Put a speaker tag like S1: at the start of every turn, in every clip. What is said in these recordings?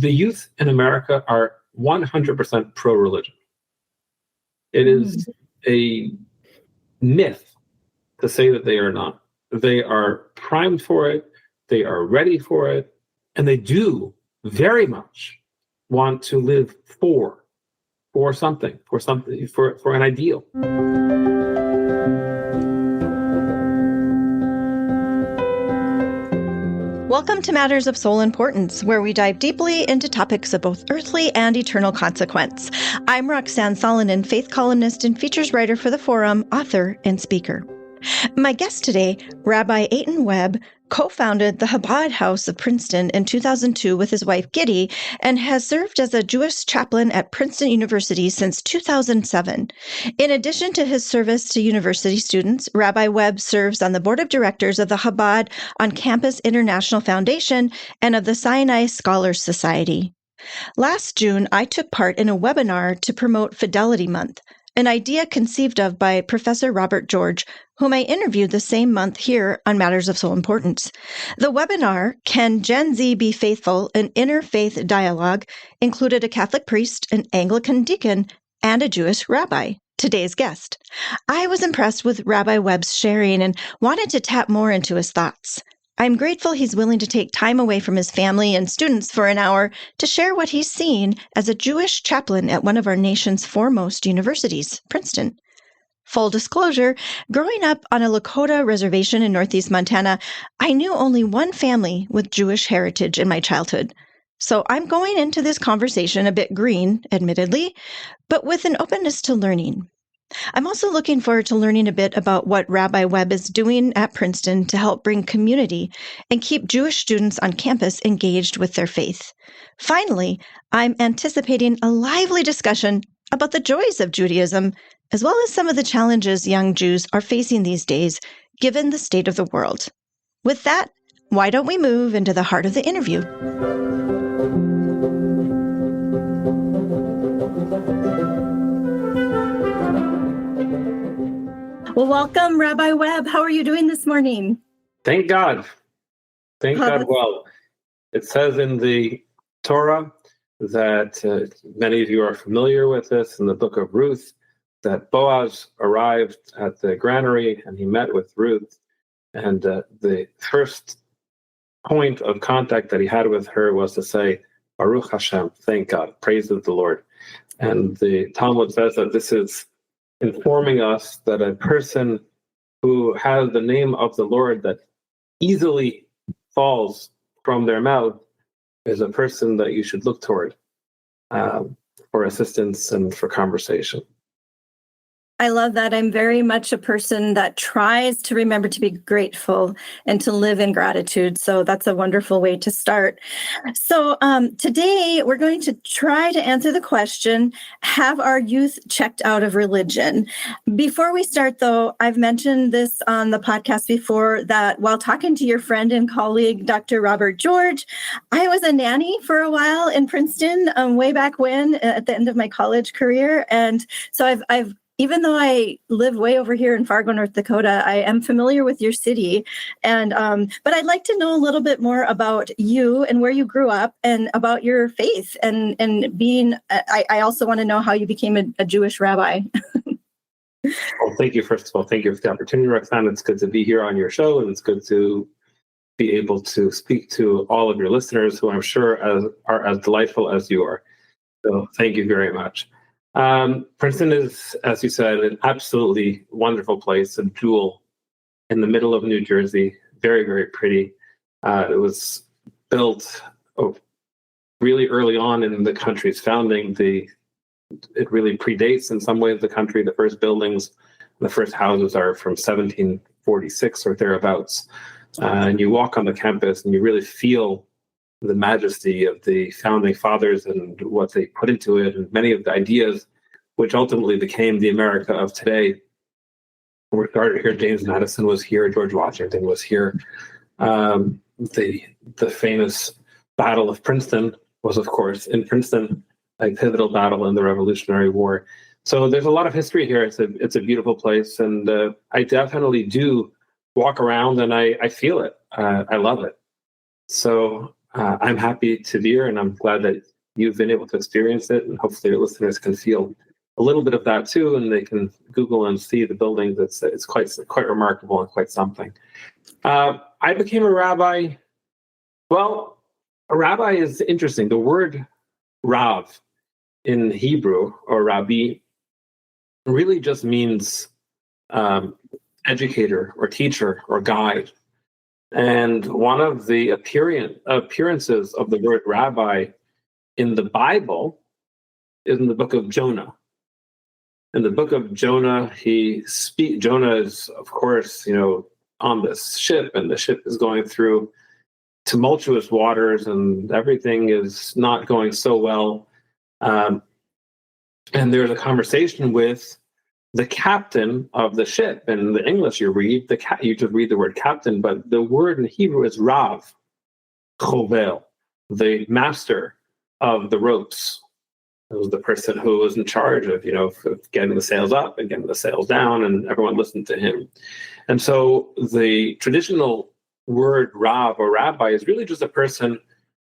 S1: the youth in America are 100% pro-religion. It is a myth to say that they are not. They are primed for it, they are ready for it, and they do very much want to live for something, for an ideal.
S2: Welcome to Matters of Soul Importance, where we dive deeply into topics of both earthly and eternal consequence. I'm Roxanne Solonen, faith columnist and features writer for the Forum, author, and speaker. My guest today, Rabbi Eitan Webb, co-founded the Chabad House of Princeton in 2002 with his wife Gitty, and has served as a Jewish chaplain at Princeton University since 2007. In addition to his service to university students, Rabbi Webb serves on the board of directors of the Chabad on Campus International Foundation and of the Sinai Scholars Society. Last June, I took part in a webinar to promote Fidelity Month, an idea conceived of by Professor Robert George, whom I interviewed the same month here on Matters of Soul Importance. The webinar, Can Gen Z Be Faithful? An Interfaith Dialogue, included a Catholic priest, an Anglican deacon, and a Jewish rabbi, today's guest. I was impressed with Rabbi Webb's sharing and wanted to tap more into his thoughts. I'm grateful he's willing to take time away from his family and students for an hour to share what he's seen as a Jewish chaplain at one of our nation's foremost universities, Princeton. Full disclosure, growing up on a Lakota reservation in northeast Montana, I knew only one family with Jewish heritage in my childhood. So I'm going into this conversation a bit green, admittedly, but with an openness to learning. I'm also looking forward to learning a bit about what Rabbi Webb is doing at Princeton to help bring community and keep Jewish students on campus engaged with their faith. Finally, I'm anticipating a lively discussion about the joys of Judaism, as well as some of the challenges young Jews are facing these days, given the state of the world. With that, why don't we move into the heart of the interview? Well, welcome, Rabbi Webb. How are you doing this morning?
S1: Thank God. Thank God well. It says in the Torah that many of you are familiar with this in the book of Ruth, that Boaz arrived at the granary and he met with Ruth. And the first point of contact that he had with her was to say, Baruch Hashem, thank God, praise the Lord. And the Talmud says that this is informing us that a person who has the name of the Lord that easily falls from their mouth is a person that you should look toward for assistance and for conversation.
S2: I love that. I'm very much a person that tries to remember to be grateful and to live in gratitude. So that's a wonderful way to start. So today we're going to try to answer the question, have our youth checked out of religion? Before we start, though, I've mentioned this on the podcast before that while talking to your friend and colleague, Dr. Robert George, I was a nanny for a while in Princeton way back when at the end of my college career. And so I've even though I live way over here in Fargo, North Dakota, I am familiar with your city. And but I'd like to know a little bit more about you and where you grew up and about your faith and being, I also want to know how you became a Jewish rabbi.
S1: Well, thank you. First of all, thank you for the opportunity, Roxanne. It's good to be here on your show, and it's good to be able to speak to all of your listeners who I'm sure are as delightful as you are. So thank you very much. Princeton is, as you said, an absolutely wonderful place, a jewel in the middle of New Jersey. Very, very pretty. It was built really early on in the country's founding. It really predates in some ways the country. The first buildings, the first houses are from 1746 or thereabouts. And you walk on the campus and you really feel the majesty of the founding fathers and what they put into it, and many of the ideas which ultimately became the America of today. We started here. James Madison was here. George Washington was here. The famous Battle of Princeton was, of course, in Princeton, a pivotal battle in the Revolutionary War. So there's a lot of history here. It's a beautiful place, and I definitely do walk around and I feel it. I love it. So I'm happy to be here, and I'm glad that you've been able to experience it, and hopefully your listeners can feel a little bit of that too, and they can Google and see the buildings. It's quite remarkable and quite something. I became a rabbi. Well, a rabbi is interesting. The word Rav in Hebrew, or Rabbi, really just means educator or teacher or guide. And one of the appearances of the word rabbi in the Bible is in the book of Jonah. In the book of Jonah, Jonah is, of course, on this ship, and the ship is going through tumultuous waters, and everything is not going so well. And there's a conversation with the captain of the ship. In the English, you just read the word captain, but the word in Hebrew is Rav, Chovel, the master of the ropes. It was the person who was in charge of, of getting the sails up and getting the sails down, and everyone listened to him. And so the traditional word Rav or rabbi is really just a person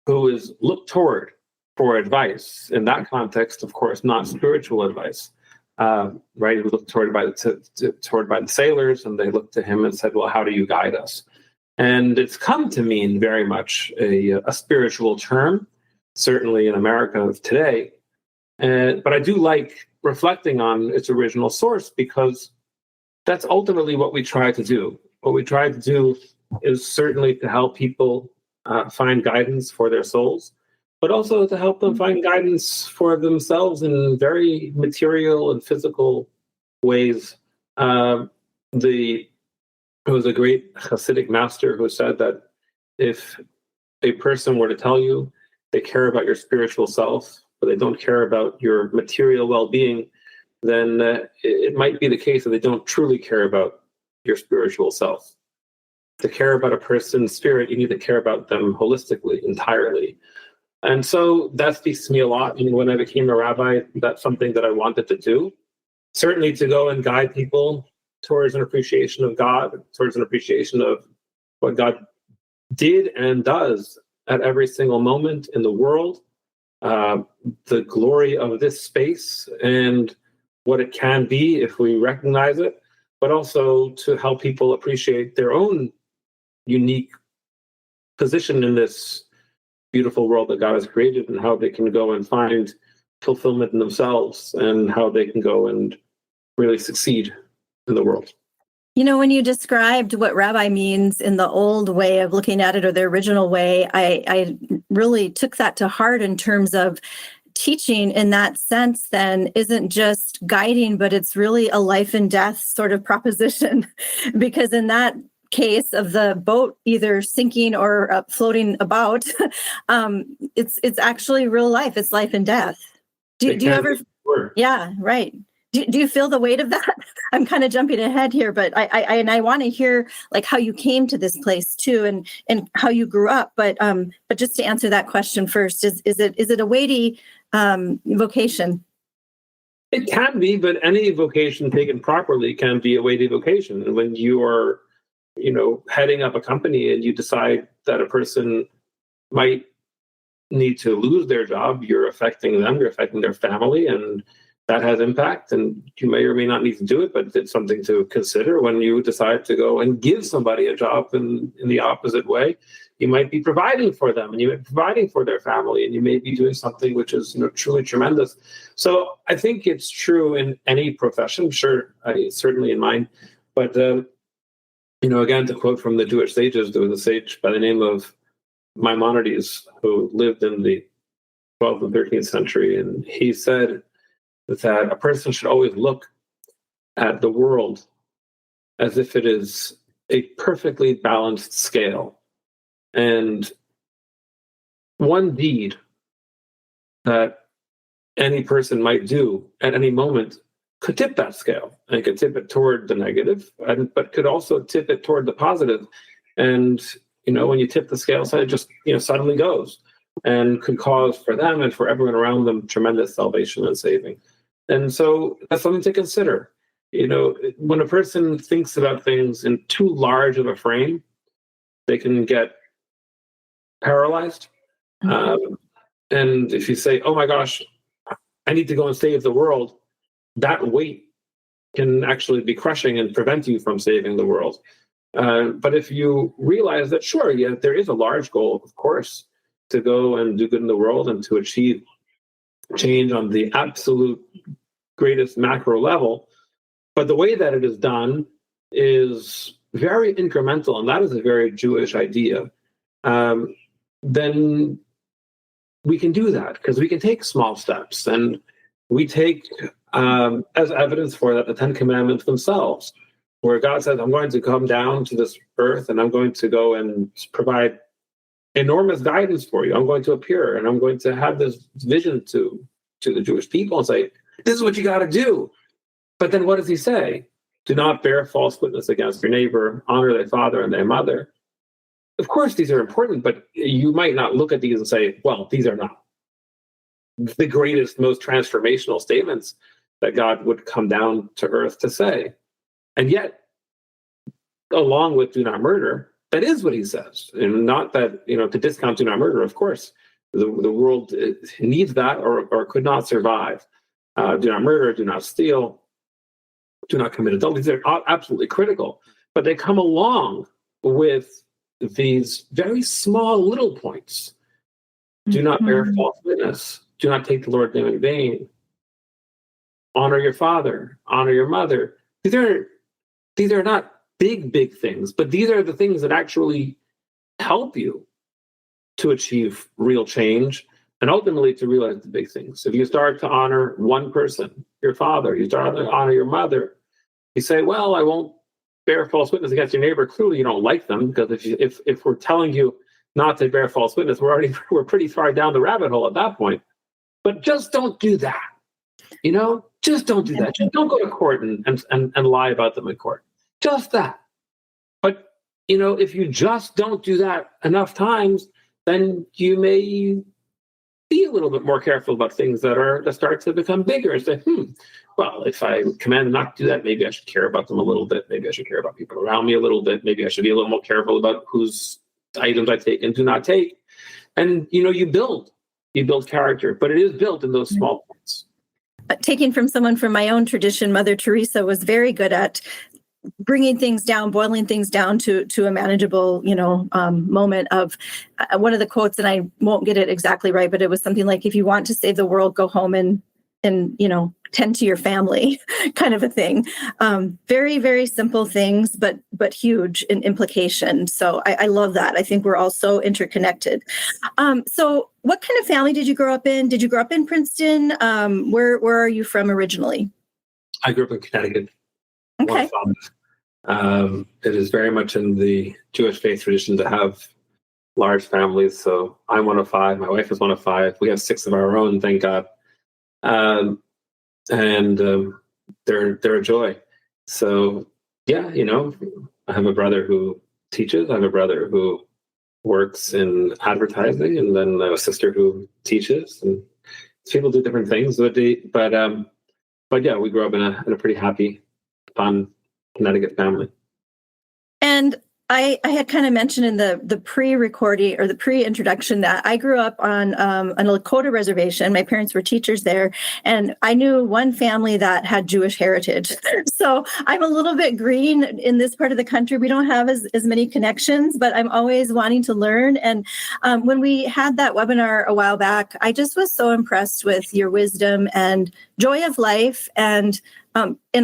S1: who is looked toward for advice. In that context, of course, not spiritual advice. Right? He was looked toward by the sailors, and they looked to him and said, well, how do you guide us? And it's come to mean very much a spiritual term, certainly in America of today. But I do like reflecting on its original source, because that's ultimately what we try to do. What we try to do is certainly to help people find guidance for their souls, but also to help them find guidance for themselves in very material and physical ways. There was a great Hasidic master who said that if a person were to tell you they care about your spiritual self, but they don't care about your material well-being, then it might be the case that they don't truly care about your spiritual self. To care about a person's spirit, you need to care about them holistically, entirely. And so that speaks to me a lot. And when I became a rabbi, that's something that I wanted to do. Certainly to go and guide people towards an appreciation of God, towards an appreciation of what God did and does at every single moment in the world, the glory of this space and what it can be if we recognize it, but also to help people appreciate their own unique position in this beautiful world that God has created, and how they can go and find fulfillment in themselves, and how they can go and really succeed in the world.
S3: When you described what rabbi means in the old way of looking at it, or the original way, I really took that to heart in terms of teaching. In that sense, then, isn't just guiding, but it's really a life and death sort of proposition. Because in that case of the boat either sinking or floating about, it's actually real life. It's life and death. Do you ever? Yeah, right. Do you feel the weight of that? I'm kind of jumping ahead here, but I want to hear like how you came to this place too, and how you grew up. But just to answer that question first, is it a weighty vocation?
S1: It can be, but any vocation taken properly can be a weighty vocation. And when you are, heading up a company and you decide that a person might need to lose their job, you're affecting them, you're affecting their family, and that has impact. And you may or may not need to do it, but it's something to consider when you decide to go and give somebody a job in the opposite way. You might be providing for them, and you may be providing for their family, and you may be doing something which is truly tremendous. So I think it's true in any profession, sure, certainly in mine. But again, to quote from the Jewish sages, there was a sage by the name of Maimonides who lived in the 12th and 13th century, and he said that a person should always look at the world as if it is a perfectly balanced scale. And one deed that any person might do at any moment could tip that scale, and could tip it toward the negative, but could also tip it toward the positive. And, when you tip the scale, so it just, suddenly goes, and could cause for them and for everyone around them tremendous salvation and saving. And so that's something to consider. When a person thinks about things in too large of a frame, they can get paralyzed. And if you say, oh my gosh, I need to go and save the world, that weight can actually be crushing and prevent you from saving the world. But if you realize that, sure, yeah, there is a large goal, of course, to go and do good in the world and to achieve change on the absolute greatest macro level, but the way that it is done is very incremental, and that is a very Jewish idea, then we can do that because we can take small steps. And we take as evidence for that the Ten Commandments themselves, where God says, I'm going to come down to this earth and I'm going to go and provide enormous guidance for you. I'm going to appear and I'm going to have this vision to the Jewish people and say, this is what you got to do. But then what does he say? Do not bear false witness against your neighbor, honor thy father and thy mother. Of course, these are important, but you might not look at these and say, well, these are not the greatest, most transformational statements that God would come down to earth to say. And yet, along with do not murder, that is what he says. And not that, to discount do not murder, of course. The world needs that or could not survive. Do not murder, do not steal, do not commit adultery. These are absolutely critical. But they come along with these very small little points. Do not bear false witness. Do not take the Lord's name in vain. Honor your father. Honor your mother. These are not big things, but these are the things that actually help you to achieve real change and ultimately to realize the big things. If you start to honor one person, your father, you start to honor your mother, you say, well, I won't bear false witness against your neighbor. Clearly you don't like them, because if we're telling you not to bear false witness, we're pretty far down the rabbit hole at that point. But just don't do that. Just don't do that. Just don't go to court and lie about them in court. Just that. But, if you just don't do that enough times, then you may be a little bit more careful about things that start to become bigger and say, well, if I command not to do that, maybe I should care about them a little bit. Maybe I should care about people around me a little bit. Maybe I should be a little more careful about whose items I take and do not take. And, you build character, but it is built in those small points.
S3: Taking from someone from my own tradition, Mother Teresa was very good at bringing things down, boiling things down to a manageable, moment of one of the quotes, and I won't get it exactly right, but it was something like, if you want to save the world, go home and tend to your family, kind of a thing. Very, very simple things, but huge in implication. So I love that. I think we're all so interconnected. So what kind of family did you grow up in? Did you grow up in Princeton? Where are you from originally?
S1: I grew up in Connecticut.
S3: Okay.
S1: It is very much in the Jewish faith tradition to have large families. So I'm one of 5. My wife is one of 5. We have 6 of our own, thank God. They're a joy. So yeah, I have a brother who teaches. I have a brother who works in advertising, and then I have a sister who teaches. And people do different things, but yeah, we grew up in a pretty happy, fun Connecticut family.
S3: And I had kind of mentioned in the pre-recording or the pre-introduction that I grew up on a Lakota reservation. My parents were teachers there, and I knew one family that had Jewish heritage. So I'm a little bit green in this part of the country. We don't have as many connections, but I'm always wanting to learn. And when we had that webinar a while back, I just was so impressed with your wisdom and joy of life, and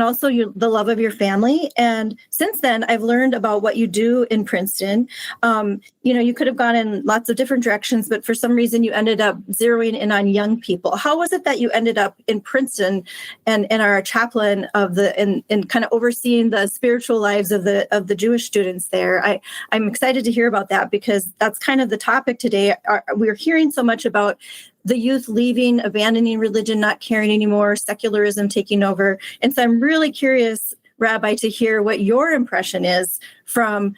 S3: also the love of your family. And since then, I've learned about what you do in Princeton. You could have gone in lots of different directions, but for some reason you ended up zeroing in on young people. How was it that you ended up in Princeton and are a chaplain and kind of overseeing the spiritual lives of the Jewish students there? I'm excited to hear about that, because that's kind of the topic today. We're hearing so much about the youth leaving, abandoning religion, not caring anymore, secularism taking over. And so I'm really curious, Rabbi, to hear what your impression is from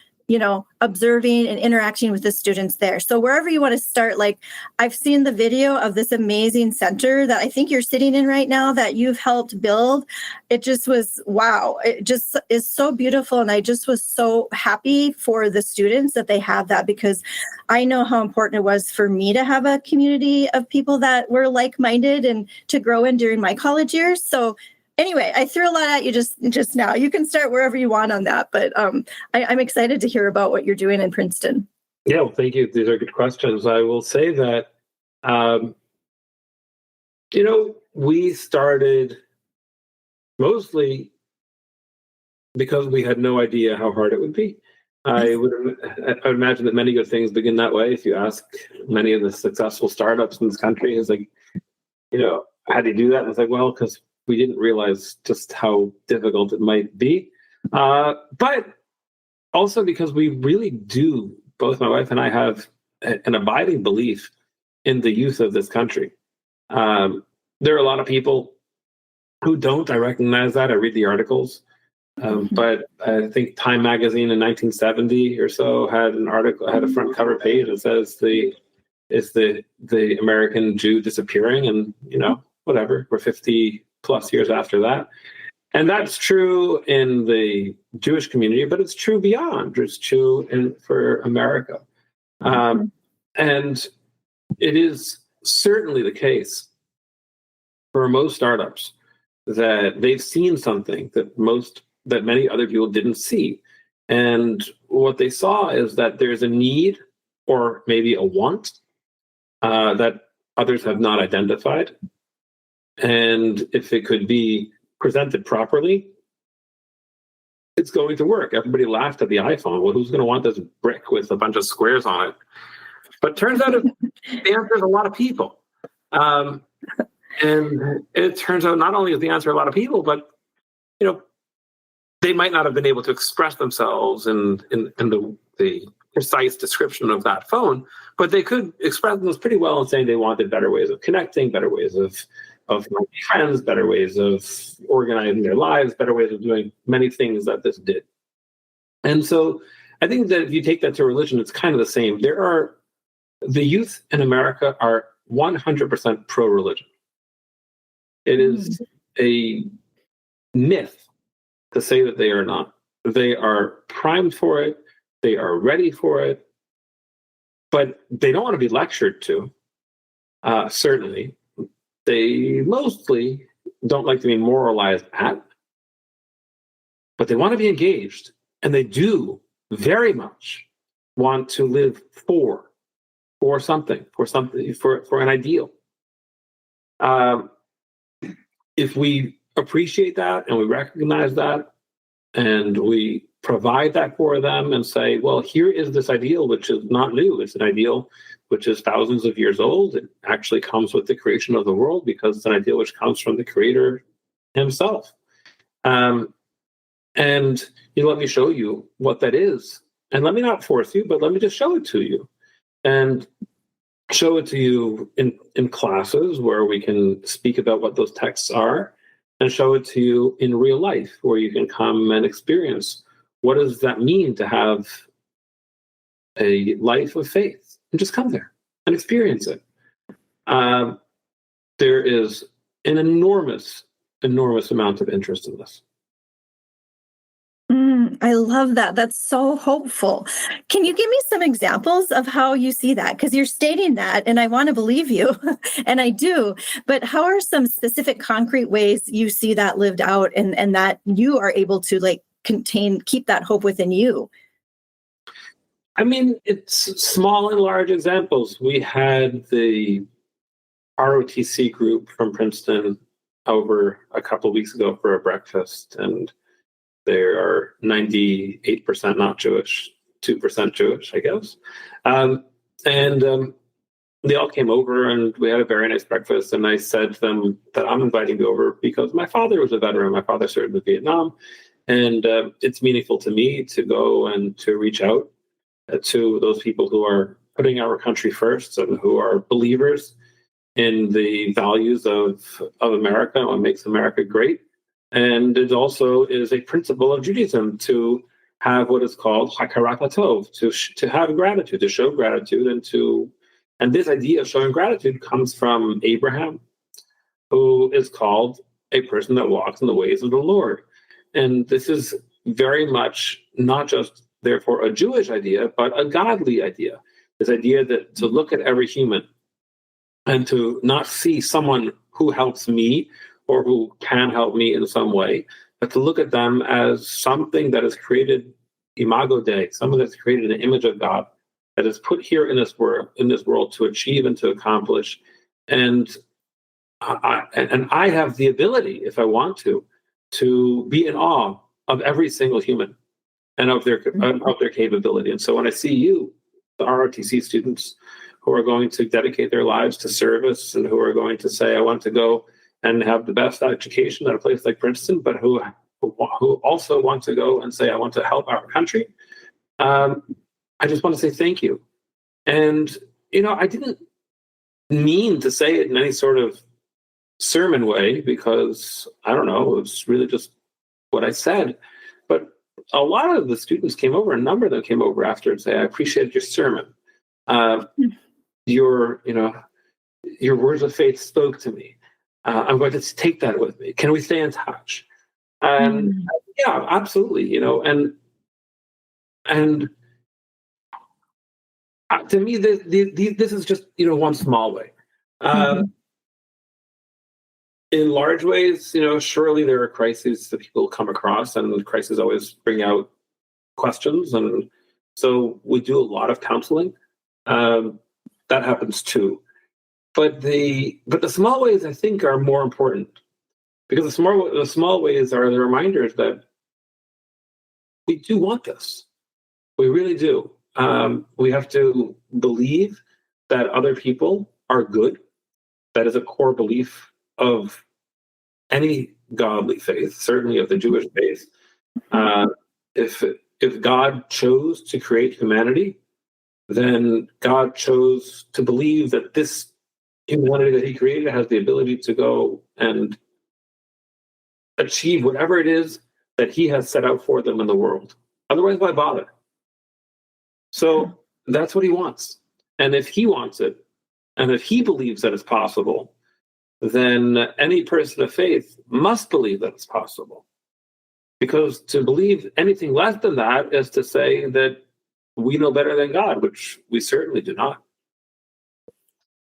S3: observing and interacting with the students there. So wherever you want to start, like I've seen the video of this amazing center that I think you're sitting in right now that you've helped build. It just was, wow. It just is so beautiful. And I just was so happy for the students that they have that, because I know how important it was for me to have a community of people that were like-minded and to grow in during my college years. So anyway, I threw a lot at you just now. You can start wherever you want on that, but I'm excited to hear about what you're doing in Princeton.
S1: Yeah, well, thank you. These are good questions. I will say that, we started mostly because we had no idea how hard it would be. I would imagine that many good things begin that way. If you ask many of the successful startups in this country, it's like, how do you do that? And it's like, well, because we didn't realize just how difficult it might be. But also because we really do, both my wife and I have an abiding belief in the youth of this country. There are a lot of people who don't. I recognize that. I read the articles. But I think Time magazine in 1970 or so had an article, had a front cover page that says the American Jew disappearing, and whatever, we're 50 plus years after that. And that's true in the Jewish community, but it's true beyond. It's true for America. And it is certainly the case for most startups that they've seen something that many other people didn't see. And what they saw is that there's a need or maybe a want that others have not identified. And if it could be presented properly, it's going to work. Everybody laughed at the iPhone. Well, who's going to want this brick with a bunch of squares on it? But turns out the answer is a lot of people. And it turns out not only is the answer a lot of people, but, they might not have been able to express themselves in the precise description of that phone, but they could express themselves pretty well in saying they wanted better ways of connecting, better ways of making friends, better ways of organizing their lives, better ways of doing many things that this did. And so I think that if you take that to religion, it's kind of the same. The youth in America are 100% pro-religion. It is a myth to say that they are not. They are primed for it. They are ready for it. But they don't want to be lectured to, certainly. They mostly don't like to be moralized at, but they want to be engaged, and they do very much want to live for something, for an ideal. If we appreciate that and we recognize that and we provide that for them and say, well, here is this ideal, which is not new. It's an ideal which is thousands of years old. It actually comes with the creation of the world because it's an ideal which comes from the Creator himself. And let me show you what that is. And let me not force you, but let me just show it to you. And show it to you in classes where we can speak about what those texts are, and show it to you in real life where you can come and experience what does that mean to have a life of faith, and just come there and experience it. There is an enormous amount of interest in this.
S3: I love that. That's so hopeful. Can you give me some examples of how you see that? Because you're stating that, and I want to believe you, and I do. But how are some specific concrete ways you see that lived out, and that you are able to keep that hope within you?
S1: I mean, it's small and large examples. We had the ROTC group from Princeton over a couple of weeks ago for a breakfast, and they are 98% not Jewish, 2% Jewish, I guess. They all came over and we had a very nice breakfast. And I said to them that I'm inviting you over because my father was a veteran. My father served in Vietnam. And it's meaningful to me to go and to reach out to those people who are putting our country first and who are believers in the values of America and what makes America great. And it also is a principle of Judaism to have what is called hakarat hatov, to have gratitude, to show gratitude, and this idea of showing gratitude comes from Abraham, who is called a person that walks in the ways of the Lord. And this is very much not just, therefore, a Jewish idea, but a godly idea. This idea that to look at every human and to not see someone who helps me or who can help me in some way, but to look at them as something that is created imago Dei, something that's created in the image of God, that is put here in this world to achieve and to accomplish. And I have the ability, if I want to be in awe of every single human and of their capability. And so when I see you, the ROTC students who are going to dedicate their lives to service and who are going to say, I want to go and have the best education at a place like Princeton, but who also want to go and say, I want to help our country, I just want to say thank you. And, I didn't mean to say it in any sort of sermon way, because I don't know, it was really just what I said. But a lot of the students came over, a number of them came over after and say, I appreciated your sermon. Your words of faith spoke to me. I'm going to take that with me. Can we stay in touch? And yeah, absolutely. And to me, this is just one small way. In large ways, surely there are crises that people come across, and crises always bring out questions, and so we do a lot of counseling. That happens too. But the small ways, I think, are more important, because the small ways are the reminders that we do want this. We really do. We have to believe that other people are good. That is a core belief of any godly faith, certainly of the Jewish faith. If God chose to create humanity, then God chose to believe that this humanity that he created has the ability to go and achieve whatever it is that he has set out for them in the world. Otherwise, why bother? So that's what he wants. And if he wants it, and if he believes that it's possible, then any person of faith must believe that it's possible. Because to believe anything less than that is to say that we know better than God, which we certainly do not.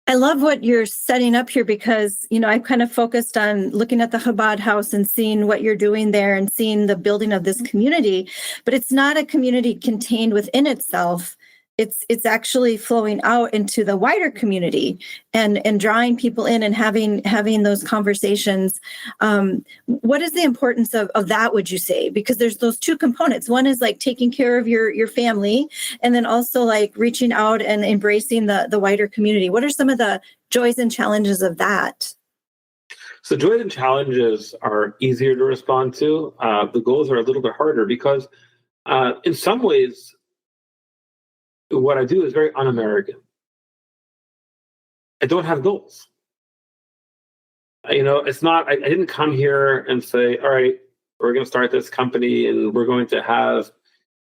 S3: I love what you're setting up here, because, I've kind of focused on looking at the Chabad House and seeing what you're doing there and seeing the building of this community, but it's not a community contained within itself. It's actually flowing out into the wider community and drawing people in and having those conversations. What is the importance of that, would you say? Because there's those two components. One is like taking care of your family, and then also like reaching out and embracing the wider community. What are some of the joys and challenges of that?
S1: So joys and challenges are easier to respond to. The goals are a little bit harder because in some ways, what I do is very un-American. I don't have goals. It's not, I didn't come here and say, all right, we're going to start this company and we're going to have,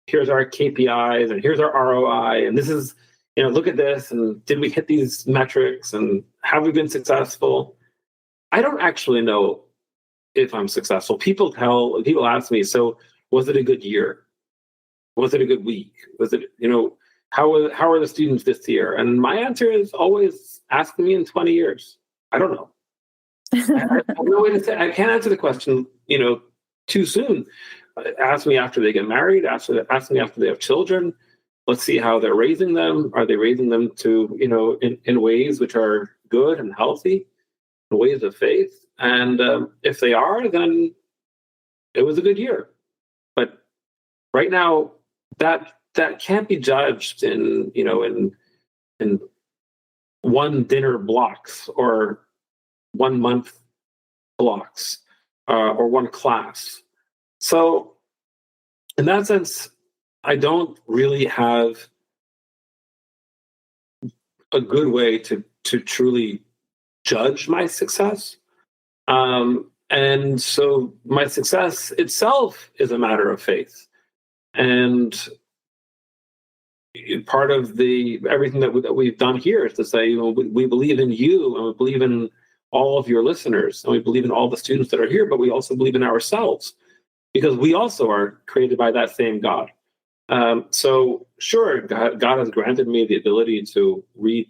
S1: here's our KPIs and here's our ROI. And this is, look at this. And did we hit these metrics? And have we been successful? I don't actually know if I'm successful. People ask me, so was it a good year? Was it a good week? Was it, how are the students this year? And my answer is always, ask me in 20 years. I don't know. I have no way to say. I can't answer the question, too soon. Ask me after they get married. Ask me after they have children. Let's see how they're raising them. Are they raising them to, in ways which are good and healthy, in ways of faith? And if they are, then it was a good year. But right now, that can't be judged in one dinner blocks or 1 month blocks or one class. So in that sense, I don't really have a good way to truly judge my success. And so my success itself is a matter of faith. And part of everything that we've done here is to say, we believe in you, and we believe in all of your listeners, and we believe in all the students that are here, but we also believe in ourselves, because we also are created by that same God. So sure, God has granted me the ability to read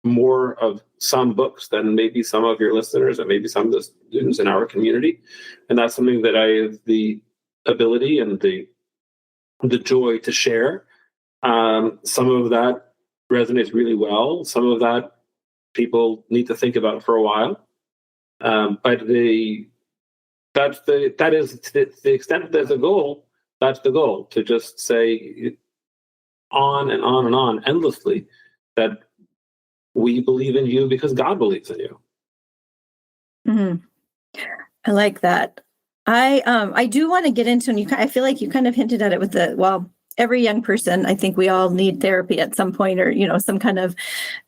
S1: more of some books than maybe some of your listeners and maybe some of the students in our community. And that's something that I have the ability and the joy to share. Some of that resonates really well. Some of that people need to think about for a while. But that is to the extent that there's a goal, that's the goal, to just say on and on and on endlessly that we believe in you because God believes in you.
S3: Mm-hmm. I like that. I do want to get into, and I feel like you kind of hinted at it with every young person, I think we all need therapy at some point, or, some kind of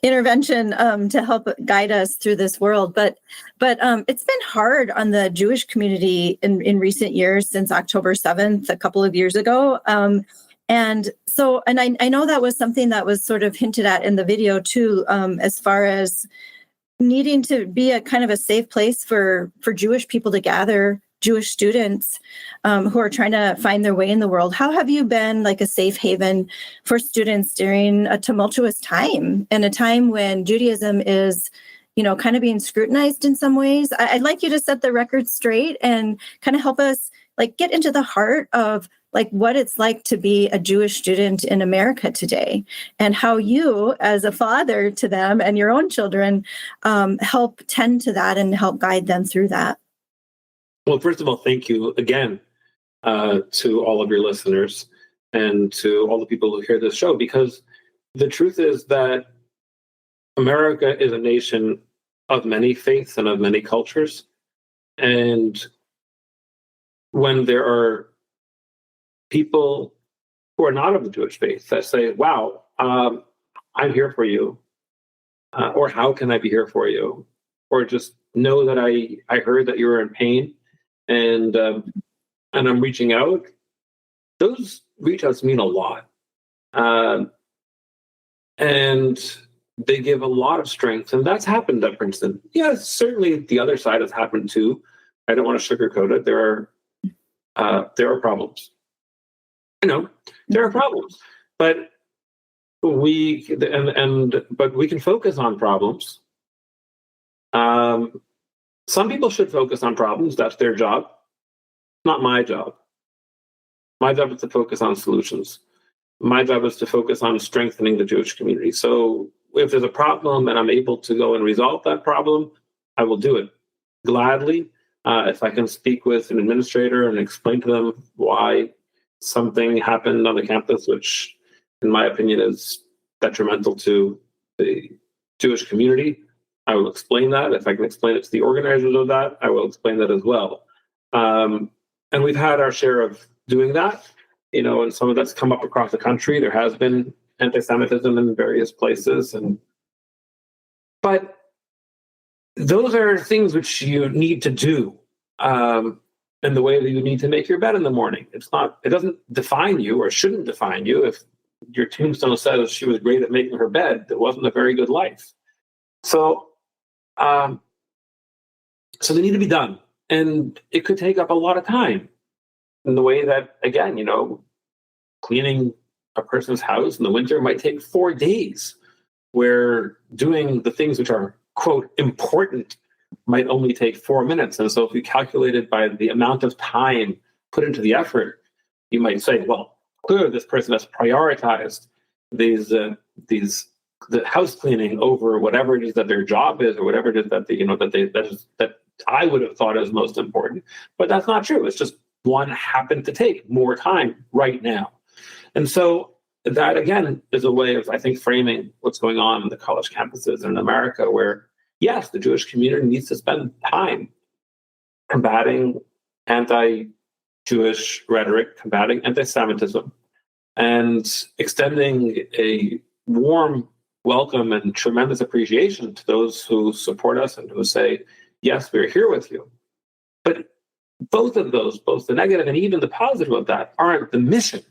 S3: intervention to help guide us through this world. But it's been hard on the Jewish community in recent years, since October 7th, a couple of years ago. And I know that was something that was sort of hinted at in the video too, as far as needing to be a kind of a safe place for Jewish people to gather, Jewish students who are trying to find their way in the world. How have you been like a safe haven for students during a tumultuous time, and a time when Judaism is, kind of being scrutinized in some ways? I'd like you to set the record straight and kind of help us get into the heart of what it's like to be a Jewish student in America today, and how you, as a father to them and your own children, help tend to that and help guide them through that.
S1: Well, first of all, thank you again to all of your listeners and to all the people who hear this show, because the truth is that America is a nation of many faiths and of many cultures. And when there are people who are not of the Jewish faith that say, wow, I'm here for you, or how can I be here for you? Or just know that I heard that you were in pain, and I'm reaching out. Those reach outs mean a lot. And they give a lot of strength. And that's happened at Princeton. Yeah, certainly the other side has happened too. I don't want to sugarcoat it. There are problems. There are problems. But we can focus on problems. Some people should focus on problems. That's their job. Not my job. My job is to focus on solutions. My job is to focus on strengthening the Jewish community. So if there's a problem and I'm able to go and resolve that problem, I will do it gladly. If I can speak with an administrator and explain to them why something happened on the campus, which in my opinion is detrimental to the Jewish community, I will explain that. If I can explain it to the organizers of that, I will explain that as well. And we've had our share of doing that, and some of that's come up across the country. There has been anti-Semitism in various places, but those are things which you need to do, in the way that you need to make your bed in the morning. It doesn't define you, or shouldn't define you. If your tombstone says she was great at making her bed, it wasn't a very good life. So they need to be done. And it could take up a lot of time, in the way that, again, cleaning a person's house in the winter might take 4 days, where doing the things which are, quote, important might only take 4 minutes. And so if you calculate it by the amount of time put into the effort, you might say, well, clearly this person has prioritized the house cleaning over whatever it is that their job is, or whatever it is that I would have thought is most important. But that's not true. It's just one happened to take more time right now. And so that, again, is a way of, I think, framing what's going on in the college campuses in America, where, yes, the Jewish community needs to spend time combating anti-Jewish rhetoric, combating anti-Semitism, and extending a warm welcome and tremendous appreciation to those who support us and who say, yes, we're here with you. But both of those, both the negative and even the positive of that, aren't the mission.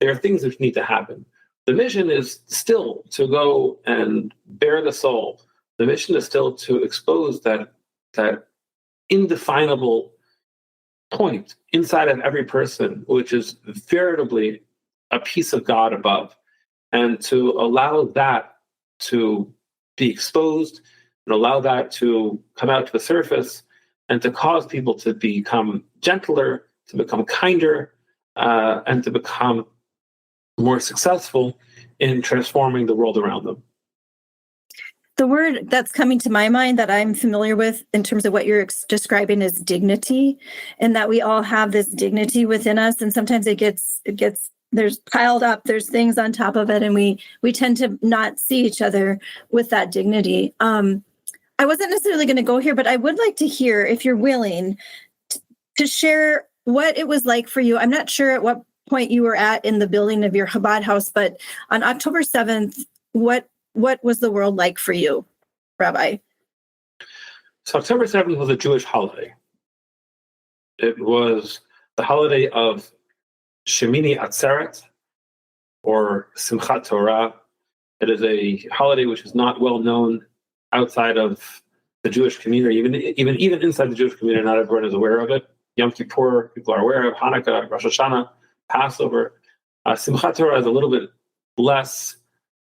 S1: there are things which need to happen. The mission is still to go and bear the soul. The mission is still to expose that indefinable point inside of every person, which is veritably a piece of God above, and to allow that to be exposed and allow that to come out to the surface and to cause people to become gentler, to become kinder, and to become more successful in transforming the world around them.
S3: The word that's coming to my mind that I'm familiar with in terms of what you're describing is dignity, and that we all have this dignity within us. And sometimes it gets there's piled up, there's things on top of it, and we tend to not see each other with that dignity. I wasn't necessarily going to go here, but I would like to hear, if you're willing, to share what it was like for you. I'm not sure at what point you were at in the building of your Chabad house, but on October 7th, what was the world like for you, Rabbi?
S1: So October 7th was a Jewish holiday. It was the holiday of Shemini Atzeret, or Simchat Torah. It is a holiday which is not well known outside of the Jewish community, even inside the Jewish community. Not everyone is aware of it. Yom Kippur, people are aware of. Hanukkah, Rosh Hashanah, Passover. Simchat Torah is a little bit less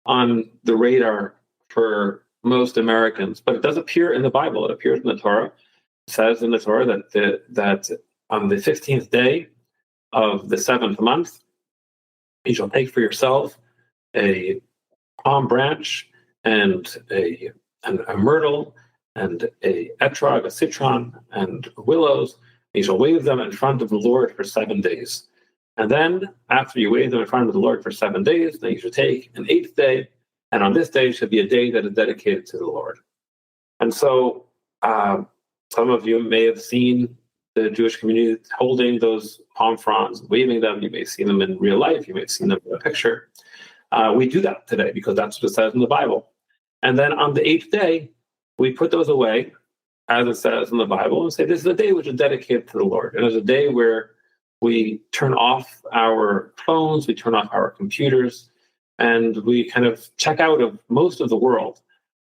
S1: on the radar for most Americans, but it does appear in the Bible. It appears in the Torah. It says in the Torah that on the 15th day of the 7th month, you shall take for yourself a palm branch and a myrtle and a etrog, a citron, and willows. You shall wave them in front of the Lord for 7 days. And then, after you wave them in front of the Lord for 7 days, then you should take an 8th day, and on this day should be a day that is dedicated to the Lord. And so, some of you may have seen the Jewish community holding those palm fronds, waving them. You may see them in real life. You may have seen them in a picture. We do that today because that's what it says in the Bible. And then on the 8th day, we put those away, as it says in the Bible, and say this is a day which is dedicated to the Lord. And it's a day where we turn off our phones, we turn off our computers, and we kind of check out of most of the world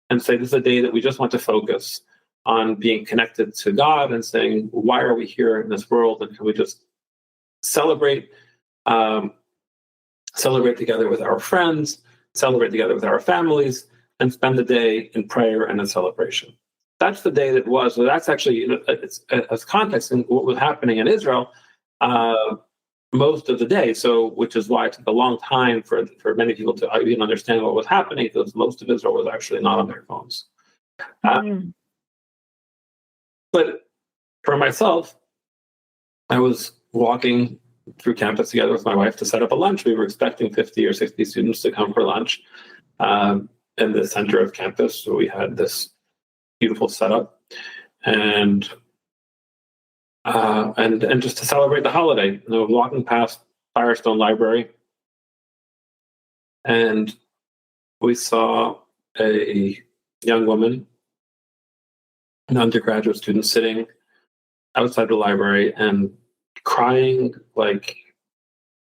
S1: and say this is a day that we just want to focus on being connected to God and saying, why are we here in this world? And can we just celebrate together with our friends, celebrate together with our families, and spend the day in prayer and in celebration. That's the day that was. So that's actually, it's as context in what was happening in Israel most of the day. So, which is why it took a long time for many people to even understand what was happening, because most of Israel was actually not on their phones. But for myself, I was walking through campus together with my wife to set up a lunch. We were expecting 50 or 60 students to come for lunch in the center of campus. So we had this beautiful setup, and just to celebrate the holiday. And I was walking past Firestone Library, and we saw a young woman, an undergraduate student, sitting outside the library and crying like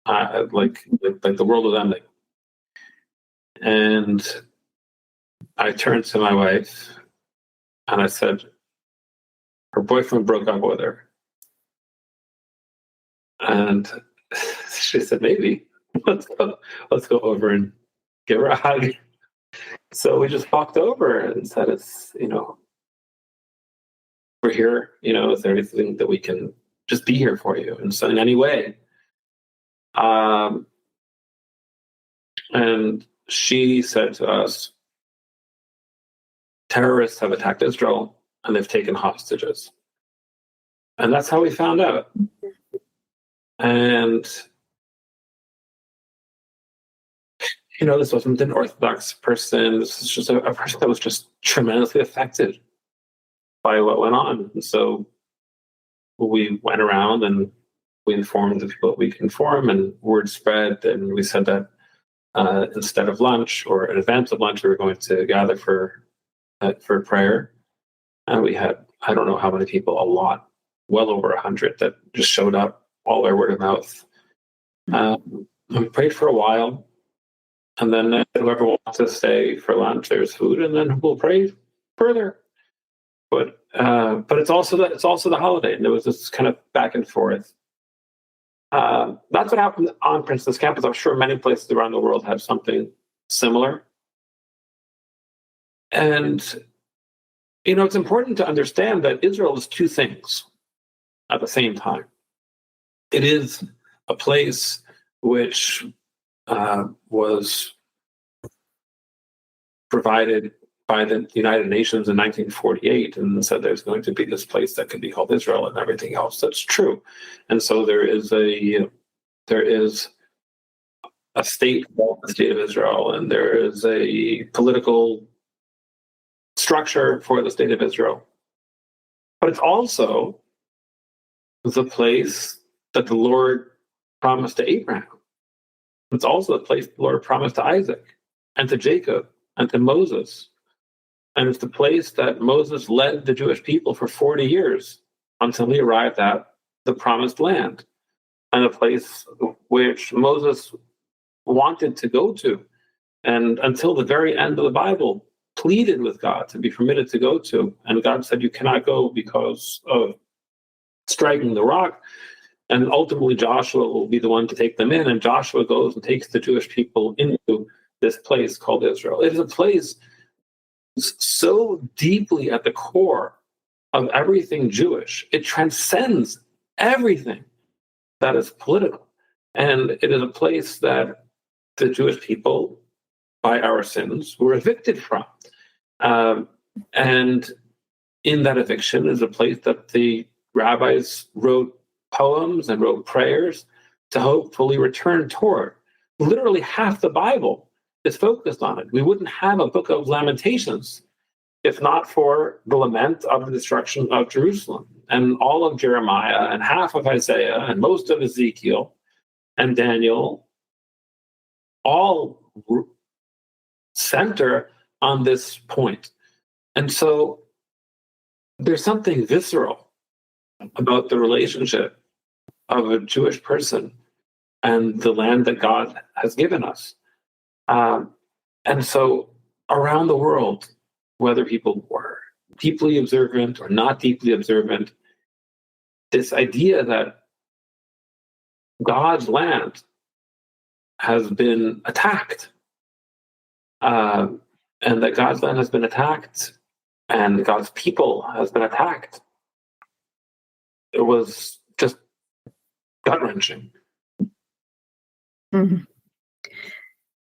S1: the world was ending. And I turned to my wife and I said, her boyfriend broke up with her. And she said, maybe let's go over and give her a hug. So we just walked over and said, we're here, is there anything that we can just be here for you? And so in any way. And she said to us, terrorists have attacked Israel and they've taken hostages. And that's how we found out. And, this wasn't an Orthodox person. This is just a person that was just tremendously affected by what went on. And so we went around and we informed the people that we could inform, and word spread. And we said that instead of lunch or in advance of lunch, we were going to gather for prayer. And we had, I don't know how many people, a lot, well over 100 that just showed up, all by word of mouth. And we prayed for a while. And then whoever wants to stay for lunch, there's food, and then we'll pray further. But it's also the holiday, and there was this kind of back and forth. That's what happened on Princeton's campus. I'm sure many places around the world have something similar. And it's important to understand that Israel is two things at the same time. It is a place which was provided by the United Nations in 1948, and said there's going to be this place that could be called Israel, and everything else. That's true. And so there is a state called the State of Israel, and there is a political structure for the State of Israel. But it's also the place that the Lord promised to Abraham. It's also the place the Lord promised to Isaac and to Jacob and to Moses. And it's the place that Moses led the Jewish people for 40 years until he arrived at the promised land, and a place which Moses wanted to go to, and until the very end of the Bible pleaded with God to be permitted to go to. And God said, you cannot go because of striking the rock. And ultimately Joshua will be the one to take them in. And Joshua goes and takes the Jewish people into this place called Israel. It is a place so deeply at the core of everything Jewish. It transcends everything that is political. And it is a place that the Jewish people, by our sins, were evicted from. And in that eviction is a place that the rabbis wrote poems and wrote prayers to hopefully return toward. Literally half the Bible is focused on it. We wouldn't have a book of Lamentations if not for the lament of the destruction of Jerusalem. And all of Jeremiah and half of Isaiah and most of Ezekiel and Daniel all center on this point. And so there's something visceral about the relationship of a Jewish person and the land that God has given us. And so around the world, whether people were deeply observant or not deeply observant, this idea that God's land has been attacked, and that God's land has been attacked, and God's people has been attacked, it was just gut-wrenching.
S3: Mm-hmm.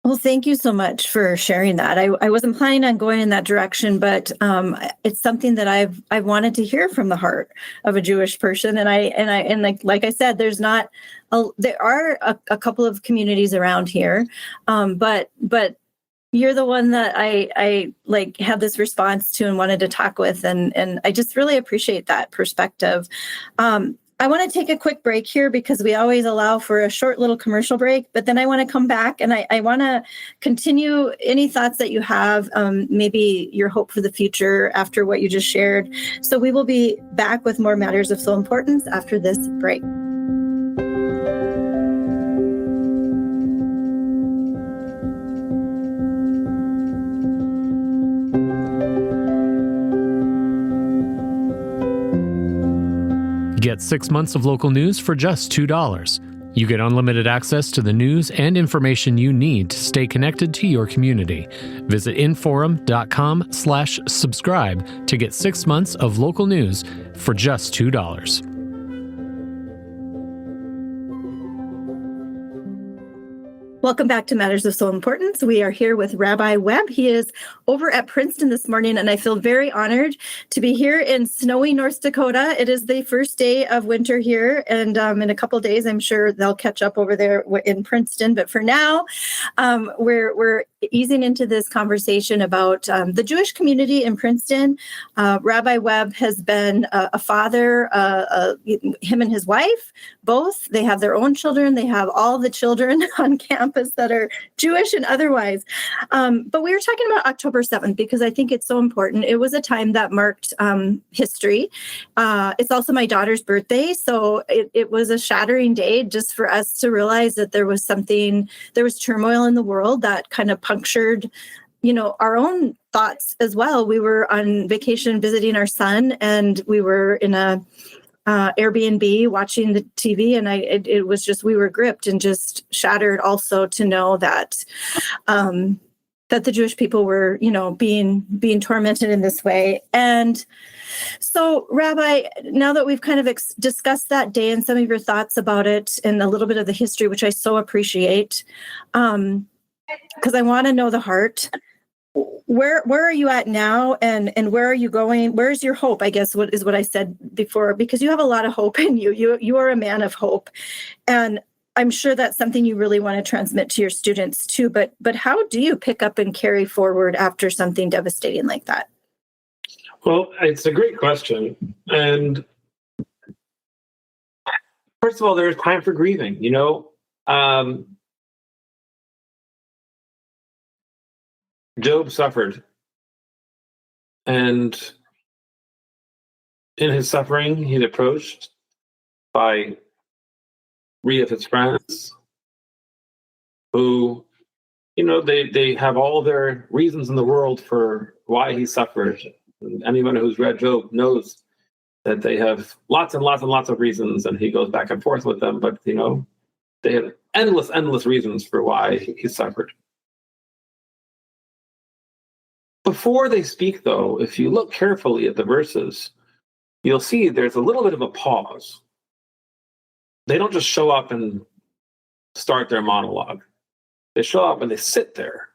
S3: Well, thank you so much for sharing that. I wasn't planning on going in that direction, but it's something that I've wanted to hear from the heart of a Jewish person. And like I said, there are a couple of communities around here, but you're the one that I like have this response to and wanted to talk with, and I just really appreciate that perspective. I want to take a quick break here because we always allow for a short little commercial break, but then I want to come back and I want to continue any thoughts that you have, maybe your hope for the future after what you just shared. So we will be back with more Matters of Soul Importance after this break.
S4: Get 6 months of local news for just $2. You get unlimited access to the news and information you need to stay connected to your community. Visit inforum.com/subscribe to get 6 months of local news for just $2.
S3: Welcome back to Matters of Soul Importance. We are here with Rabbi Webb. He is over at Princeton this morning, and I feel very honored to be here in snowy North Dakota. It is the first day of winter here, and in a couple of days, I'm sure they'll catch up over there in Princeton. But for now, we're easing into this conversation about the Jewish community in Princeton. Rabbi Webb has been a father, him and his wife, both. They have their own children. They have all the children on campus that are Jewish and otherwise. But we were talking about October 7th because I think it's so important. It was a time that marked history. It's also my daughter's birthday. So it was a shattering day just for us to realize that there was turmoil in the world that kind of punctured, our own thoughts as well. We were on vacation visiting our son, and we were in a Airbnb watching the TV, and it was just, we were gripped and just shattered also to know that that the Jewish people were, being tormented in this way. And so, Rabbi, now that we've kind of discussed that day and some of your thoughts about it and a little bit of the history, which I so appreciate, because I want to know the heart. Where are you at now, and where are you going? Where's your hope? I guess what I said before, because you have a lot of hope in you. You are a man of hope, and I'm sure that's something you really want to transmit to your students too. But how do you pick up and carry forward after something devastating like that?
S1: Well, it's a great question. And first of all, there's time for grieving, Job suffered. And in his suffering, he's approached by 3 of his friends who, they have all their reasons in the world for why he suffered. Anyone who's read Job knows that they have lots and lots and lots of reasons, and he goes back and forth with them. But, they have endless reasons for why he suffered. Before they speak, though, if you look carefully at the verses, you'll see there's a little bit of a pause. They don't just show up and start their monologue. They show up and they sit there,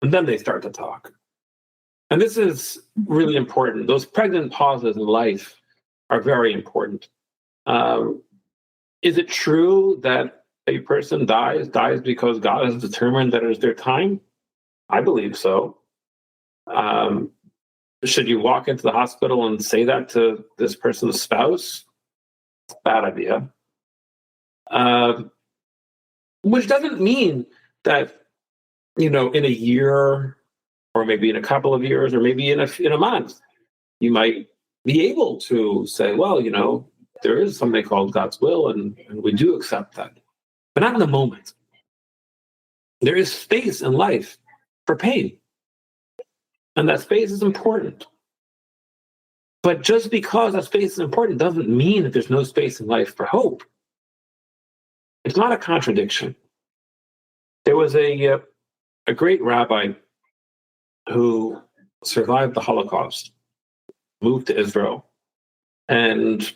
S1: and then they start to talk. And this is really important. Those pregnant pauses in life are very important. Is it true that a person dies because God has determined that it is their time? I believe so. Should you walk into the hospital and say that to this person's spouse? Bad idea. Which doesn't mean that, in a year, or maybe in a couple of years, or maybe in a month, you might be able to say, well, there is something called God's will, and we do accept that. But not in the moment. There is space in life for pain. And that space is important. But just because that space is important doesn't mean that there's no space in life for hope. It's not a contradiction. There was a great rabbi who survived the Holocaust, moved to Israel, and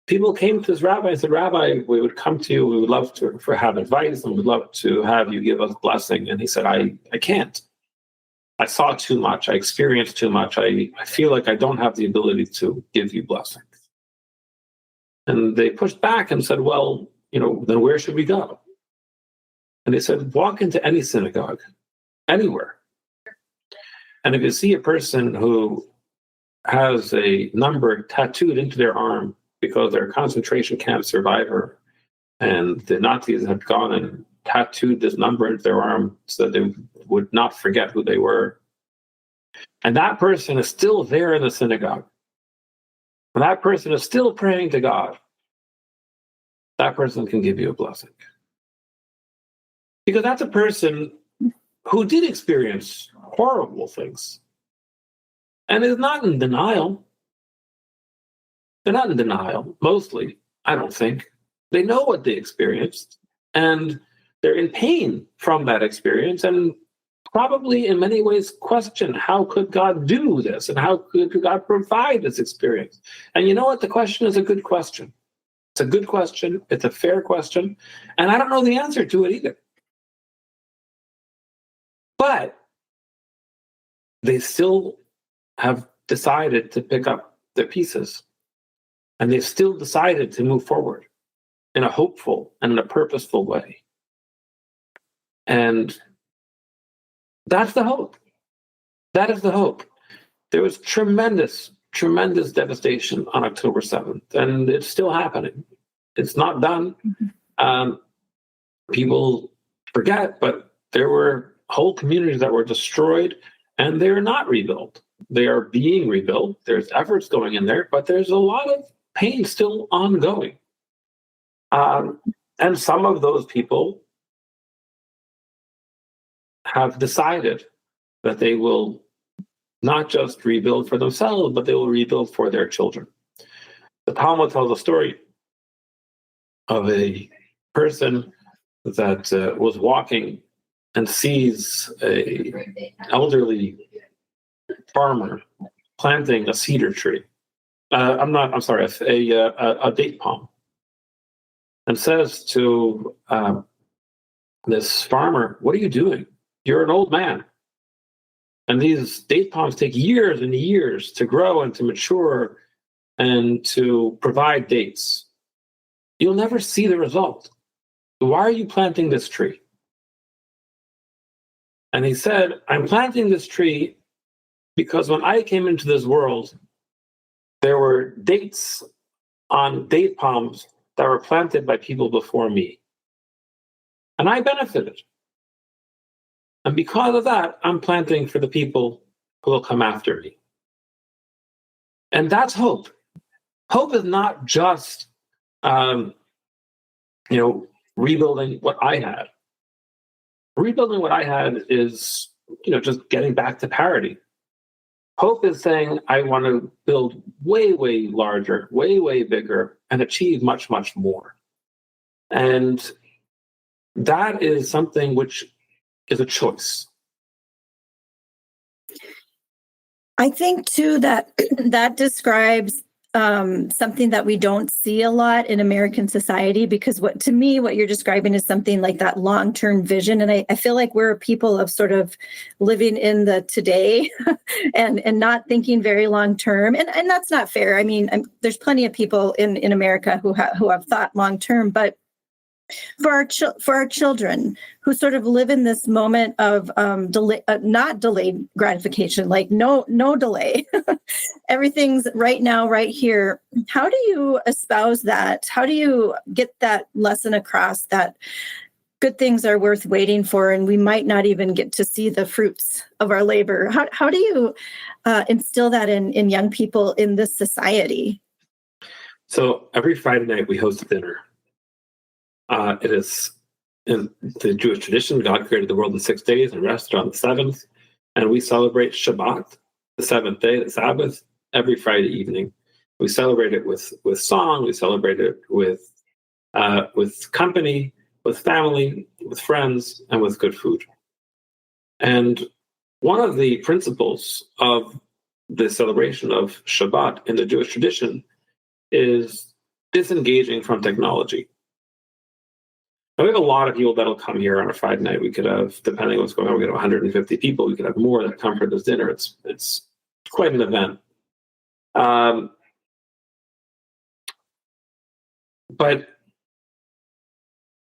S1: people came to this rabbi and said, Rabbi, we would come to you, we would love to have advice, and we'd love to have you give us blessing. And he said, I can't. I saw too much. I experienced too much. I feel like I don't have the ability to give you blessings. And they pushed back and said, well, then where should we go? And they said, walk into any synagogue, anywhere. And if you see a person who has a number tattooed into their arm because they're a concentration camp survivor, and the Nazis had gone and tattooed this number into their arm so that they would not forget who they were, and that person is still there in the synagogue, and that person is still praying to God, that person can give you a blessing. Because that's a person who did experience horrible things and is not in denial. They're not in denial, mostly, I don't think. They know what they experienced, and they're in pain from that experience, and probably in many ways question, how could God do this? And how could God provide this experience? And you know what? The question is a good question. It's a good question. It's a fair question. And I don't know the answer to it either. But they still have decided to pick up their pieces. And they've still decided to move forward in a hopeful and in a purposeful way. And That's the hope. That is the hope. There was tremendous devastation on October 7th, and it's still happening. It's not done. People forget, but there were whole communities that were destroyed, and they're not rebuilt. They are being rebuilt. There's efforts going in there, but there's a lot of pain still ongoing. And some of those people have decided that they will not just rebuild for themselves, but they will rebuild for their children. The Talmud tells a story of a person that was walking and sees an elderly farmer planting a cedar tree. A date palm, and says to this farmer, "What are you doing? You're an old man. And these date palms take years and years to grow and to mature and to provide dates. You'll never see the result. Why are you planting this tree?" And he said, "I'm planting this tree because when I came into this world, there were dates on date palms that were planted by people before me. And I benefited. And because of that, I'm planting for the people who will come after me." And that's hope. Hope is not just, rebuilding what I had. Rebuilding what I had is, just getting back to parity. Hope is saying, I want to build way, way larger, way, way bigger, and achieve much, much more. And that is something which is a choice.
S3: I think, too, that describes something that we don't see a lot in American society, because what you're describing is something like that long-term vision. And I feel like we're a people of sort of living in the today and not thinking very long-term. And that's not fair. I mean, there's plenty of people in America who have thought long-term, but for our children who sort of live in this moment of not delayed gratification, like no delay, everything's right now, right here. How do you espouse that? How do you get that lesson across that good things are worth waiting for, and we might not even get to see the fruits of our labor? How do you instill that in young people in this society?
S1: So every Friday night we host a dinner. It is in the Jewish tradition, God created the world in 6 days and rested on the seventh. And we celebrate Shabbat, the seventh day, the Sabbath, every Friday evening. We celebrate it with song, we celebrate it with company, with family, with friends, and with good food. And one of the principles of the celebration of Shabbat in the Jewish tradition is disengaging from technology. We have a lot of people that'll come here on a Friday night. We could have, depending on what's going on, we could have 150 people. We could have more that come for this dinner. It's quite an event. But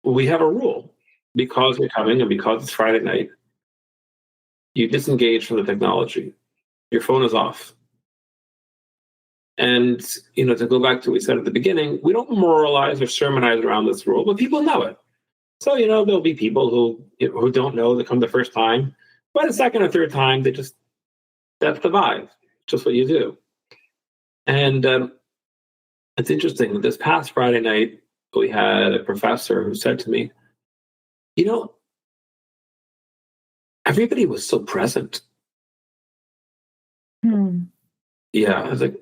S1: we have a rule. Because you're coming and because it's Friday night, you disengage from the technology. Your phone is off. And, to go back to what we said at the beginning, we don't moralize or sermonize around this rule, but people know it. So, there'll be people who don't know that come the first time. By the second or third time, that's the vibe. Just what you do. And it's interesting. This past Friday night, we had a professor who said to me, everybody was so present. Yeah, I was like,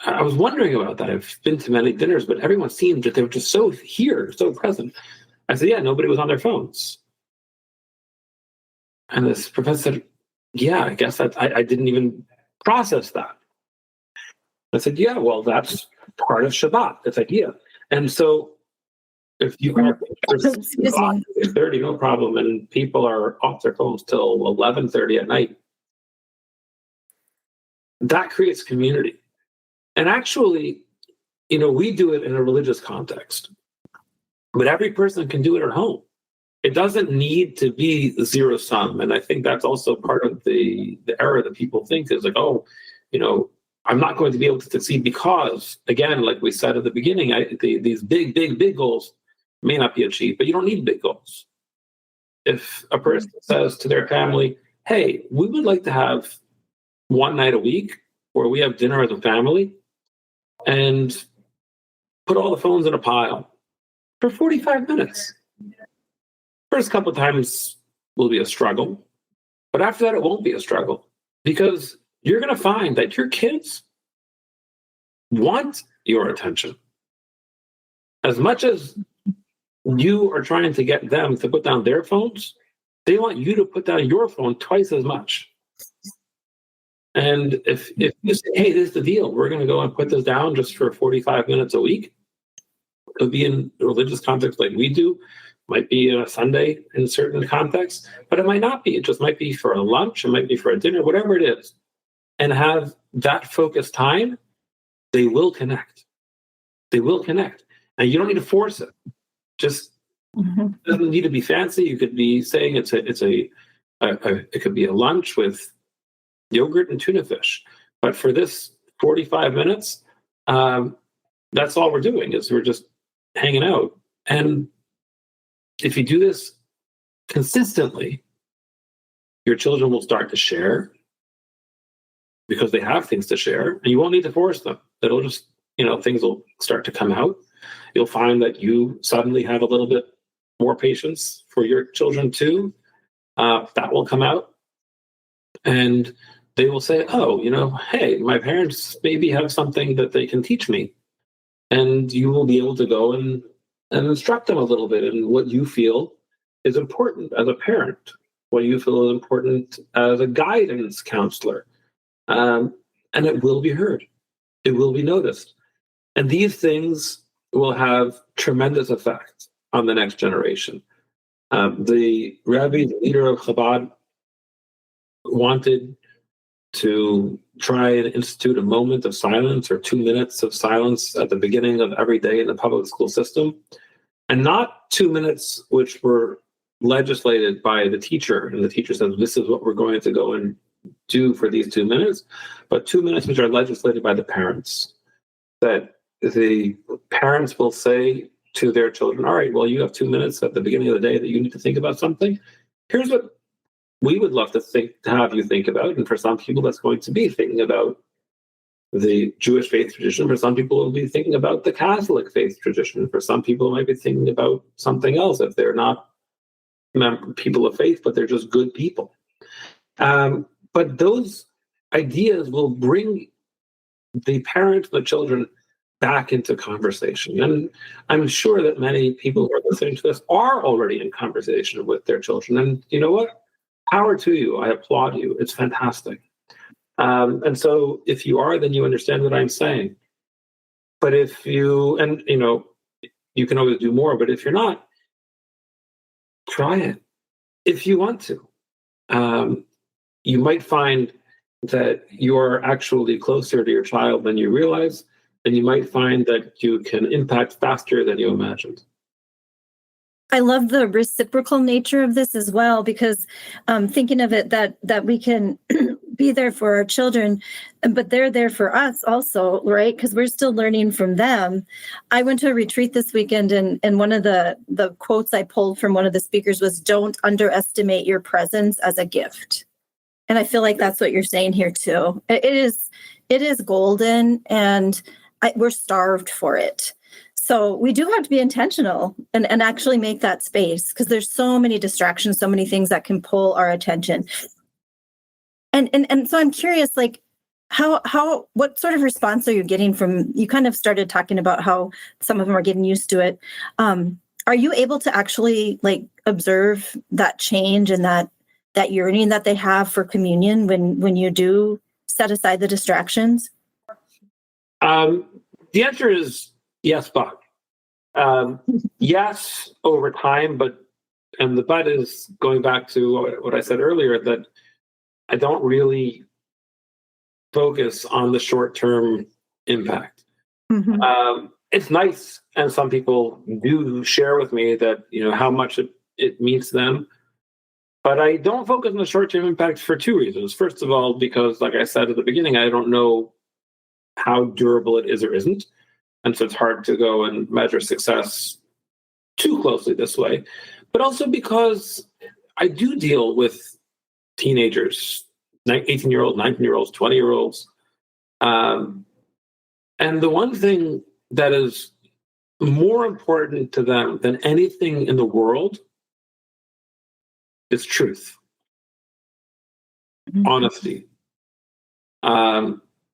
S1: I was wondering about that. I've been to many dinners, but everyone seemed that they were just so here, so present. I said, yeah, nobody was on their phones. And this professor said, yeah, I guess that I didn't even process that. I said, yeah, well, that's part of Shabbat. It's like, yeah. And so if you have 30, no problem, and people are off their phones till 11:30 at night, that creates community. And actually, we do it in a religious context. But every person can do it at home. It doesn't need to be zero sum. And I think that's also part of the error that people think is like, oh, I'm not going to be able to succeed because, again, like we said at the beginning, these big goals may not be achieved, but you don't need big goals. If a person says to their family, hey, we would like to have one night a week where we have dinner as a family and put all the phones in a pile for 45 minutes. First couple of times will be a struggle, but after that, it won't be a struggle because you're going to find that your kids want your attention. As much as you are trying to get them to put down their phones, they want you to put down your phone twice as much. And if you say, hey, this is the deal, we're going to go and put this down just for 45 minutes a week, it could be in a religious context like we do, might be a Sunday in certain contexts, but it might not be. It just might be for a lunch, it might be for a dinner, whatever it is. And have that focused time, they will connect. They will connect. And you don't need to force it. Just it doesn't need to be fancy. You could be saying it could be a lunch with yogurt and tuna fish. But for this 45 minutes, that's all we're doing is we're just hanging out. And if you do this consistently, your children will start to share because they have things to share, and you won't need to force them. It'll just, things will start to come out. You'll find that you suddenly have a little bit more patience for your children too. That will come out. And they will say, oh, hey, my parents maybe have something that they can teach me. And you will be able to go and instruct them a little bit in what you feel is important as a parent, what you feel is important as a guidance counselor. And it will be heard. It will be noticed. And these things will have tremendous effect on the next generation. The Rebbe, the leader of Chabad, wanted to try and institute a moment of silence or 2 minutes of silence at the beginning of every day in the public school system. And not 2 minutes which were legislated by the teacher. And the teacher says, this is what we're going to go and do for these 2 minutes, but 2 minutes which are legislated by the parents. That the parents will say to their children, all right, well, you have 2 minutes at the beginning of the day that you need to think about something. Here's what we would love to have you think about. And for some people, that's going to be thinking about the Jewish faith tradition. For some people, it'll be thinking about the Catholic faith tradition. For some people, it might be thinking about something else if they're not people of faith, but they're just good people. But those ideas will bring the parents and the children back into conversation. And I'm sure that many people who are listening to this are already in conversation with their children. And you know what? Power to you. I applaud you. It's fantastic. And so if you are, then you understand what I'm saying. But if you, and you can always do more, but if you're not, try it if you want to. You might find that you're actually closer to your child than you realize, and you might find that you can impact faster than you imagined.
S3: I love the reciprocal nature of this as well, because thinking of it that we can be there for our children, but they're there for us also, right? Because we're still learning from them. I went to a retreat this weekend, and one of the quotes I pulled from one of the speakers was, "Don't underestimate your presence as a gift." And I feel like that's what you're saying here too. It is golden, and we're starved for it. So we do have to be intentional and actually make that space, because there's so many distractions, so many things that can pull our attention. And so I'm curious, like, what sort of response are you getting from, you kind of started talking about how some of them are getting used to it. Are you able to actually like observe that change and that yearning that they have for communion when you do set aside the distractions?
S1: The answer is yes, but yes, over time, and the but is going back to what I said earlier, that I don't really focus on the short-term impact. Mm-hmm. It's nice, and some people do share with me that how much it it means to them. But I don't focus on the short-term impact for two reasons. First of all, because, like I said at the beginning, I don't know how durable it is or isn't. And so it's hard to go and measure success too closely this way. But also because I do deal with teenagers, 18-year-olds, 19-year-olds, 20-year-olds. And the one thing that is more important to them than anything in the world is truth, honesty.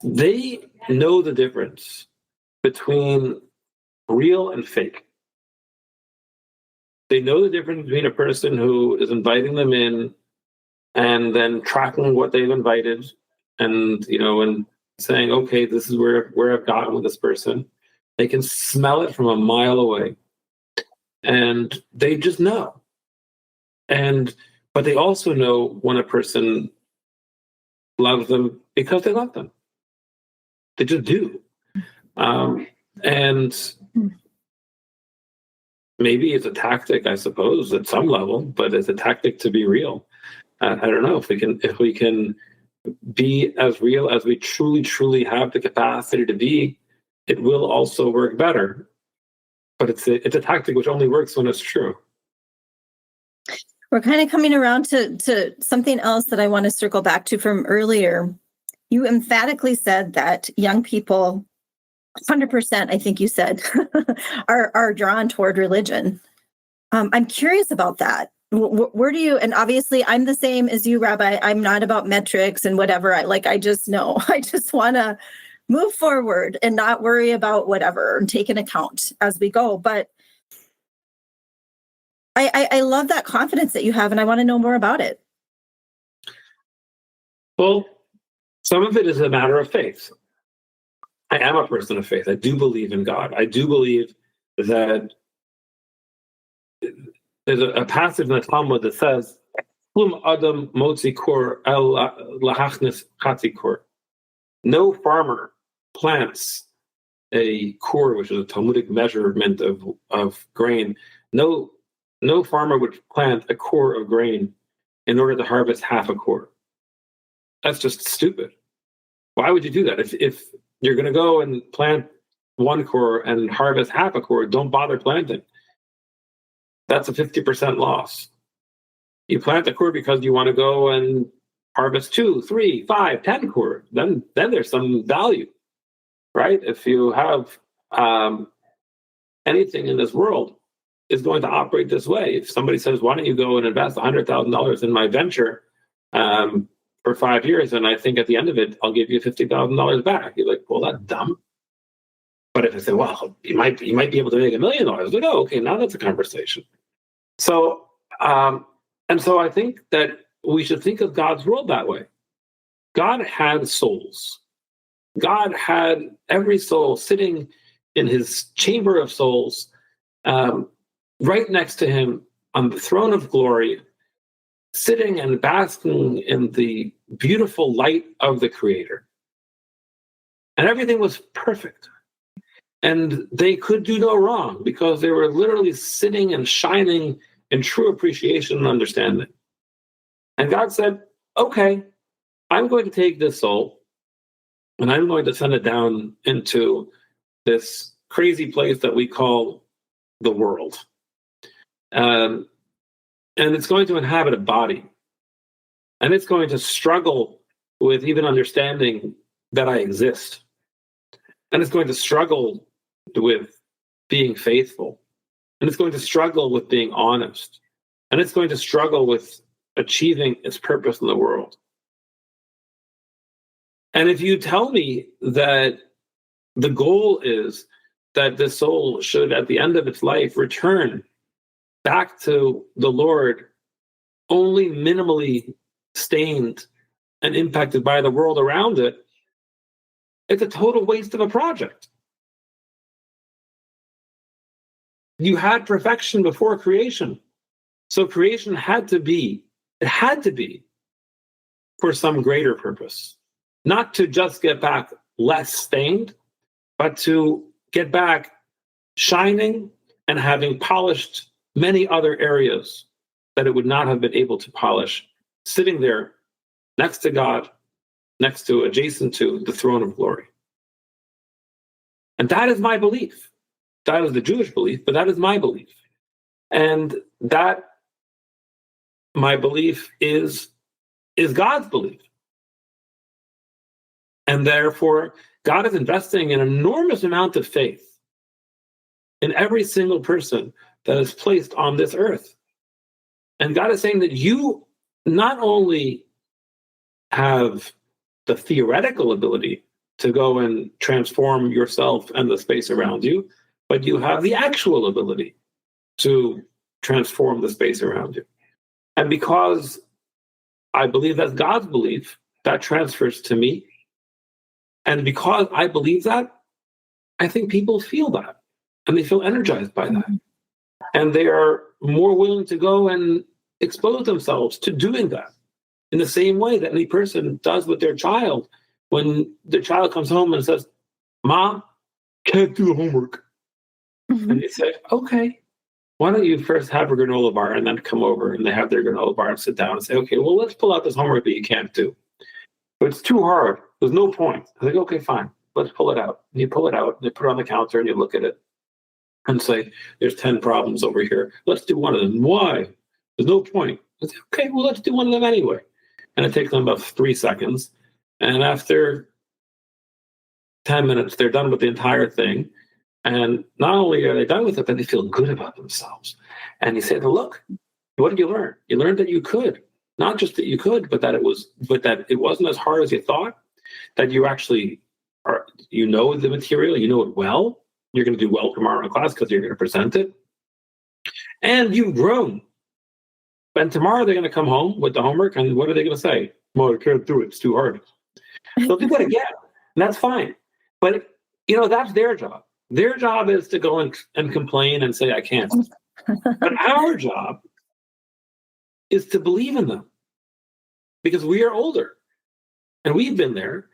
S1: They know the difference between real and fake. They know the difference between a person who is inviting them in and then tracking what they've invited and, and saying, okay, this is where I've gotten with this person. They can smell it from a mile away. And they just know. But they also know when a person loves them because they love them. They just do. And maybe it's a tactic, I suppose, at some level, but it's a tactic to be real. I don't know if we can be as real as we truly, truly have the capacity to be. It will also work better. But it's a tactic which only works when it's true.
S3: We're kind of coming around to something else that I want to circle back to from earlier. You emphatically said that young people, 100%, I think you said, are drawn toward religion. I'm curious about that. Where do you, and obviously I'm the same as you, Rabbi. I'm not about metrics and whatever. I just know. I just want to move forward and not worry about whatever and take an account as we go. But I love that confidence that you have, and I want to know more about it.
S1: Well, some of it is a matter of faith. I am a person of faith. I do believe in God. I do believe that there's a passage in the Talmud that says, Adam motzi kor el lahachnis chatzi kor. No farmer plants a kor, which is a Talmudic measurement of grain. No farmer would plant a kor of grain in order to harvest half a kor. That's just stupid. Why would you do that? If you're going to go and plant one kor and harvest half a kor, don't bother planting. That's a 50% loss. You plant a kor because you want to go and harvest 2, 3, 5, 10 kor. Then there's some value, right? If you have anything in this world is going to operate this way. If somebody says, why don't you go and invest $100,000 in my venture for 5 years, and I think at the end of it, I'll give you $50,000 back. You're like, well, that's dumb. But if I say, well, you might be able to make $1 million, like, oh, okay, now that's a conversation. So, and so I think that we should think of God's world that way. God had souls. God had every soul sitting in his chamber of souls, right next to him on the throne of glory, sitting and basking in the beautiful light of the Creator. And everything was perfect. And they could do no wrong because they were literally sitting and shining in true appreciation and understanding. And God said, okay, I'm going to take this soul and I'm going to send it down into this crazy place that we call the world. And it's going to inhabit a body. And it's going to struggle with even understanding that I exist. And it's going to struggle with being faithful. And it's going to struggle with being honest. And it's going to struggle with achieving its purpose in the world. And if you tell me that the goal is that this soul should, at the end of its life, return back to the Lord only minimally stained and impacted by the world around it, it's a total waste of a project. You had perfection before creation. So creation had to be for some greater purpose. Not to just get back less stained, but to get back shining and having polished many other areas that it would not have been able to polish sitting there next to God, adjacent to the throne of glory. And that is my belief. That is the Jewish belief, but that is my belief. And that, my belief, is God's belief. And therefore, God is investing an enormous amount of faith in every single person that is placed on this earth. And God is saying that you not only have the theoretical ability to go and transform yourself and the space around you, but you have the actual ability to transform the space around you. And because I believe that's God's belief, that transfers to me. And because I believe that, I think people feel that, and they feel energized by that. And they are more willing to go and expose themselves to doing that in the same way that any person does with their child when their child comes home and says, "Mom, can't do the homework." Mm-hmm. And you say, "Okay, why don't you first have a granola bar and then come over," and they have their granola bar and sit down and say, "Okay, well, let's pull out this homework that you can't do. But it's too hard. There's no point." I think, "Okay, fine. Let's pull it out." And you pull it out, and you put it on the counter, and you look at it and say, "There's 10 problems over here. Let's do one of them." "Why?" "There's no point." I say, "Okay, well, let's do one of them anyway." And it takes them about 3 seconds. And after 10 minutes, they're done with the entire thing. And not only are they done with it, but they feel good about themselves. And you say, "Look, what did you learn? You learned that you could. Not just that you could, but that it wasn't as hard as you thought, that you actually are, you know the material, you know it well. You're going to do well tomorrow in class because you're going to present it. And you've grown. And tomorrow they're going to come home with the homework, and what are they going to say? "Well, I can't do it. It's too hard." They'll do that again, and that's fine. But, that's their job. Their job is to go and complain and say, "I can't." But our job is to believe in them, because we are older and we've been there.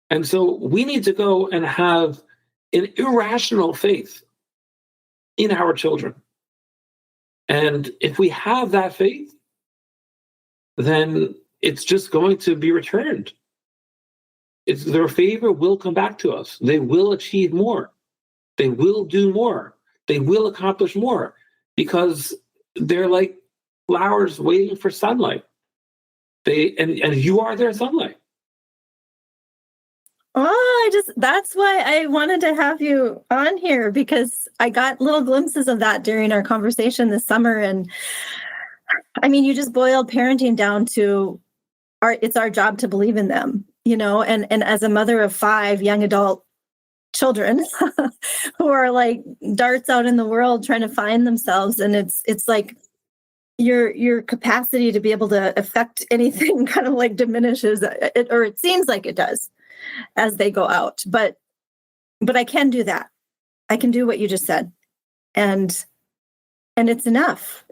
S1: And so we need to go and have an irrational faith in our children. And if we have that faith, then it's just going to be returned. Their favor will come back to us. They will achieve more. They will do more. They will accomplish more, because they're like flowers waiting for sunlight. And you are their sunlight.
S3: That's why I wanted to have you on here, because I got little glimpses of that during our conversation this summer. And I mean, you just boiled parenting down to it's our job to believe in them, and as a mother of 5 young adult children who are like darts out in the world trying to find themselves. And it's like your capacity to be able to affect anything kind of like diminishes, or it seems like it does as they go out. But I can do that. I can do what you just said. And it's enough,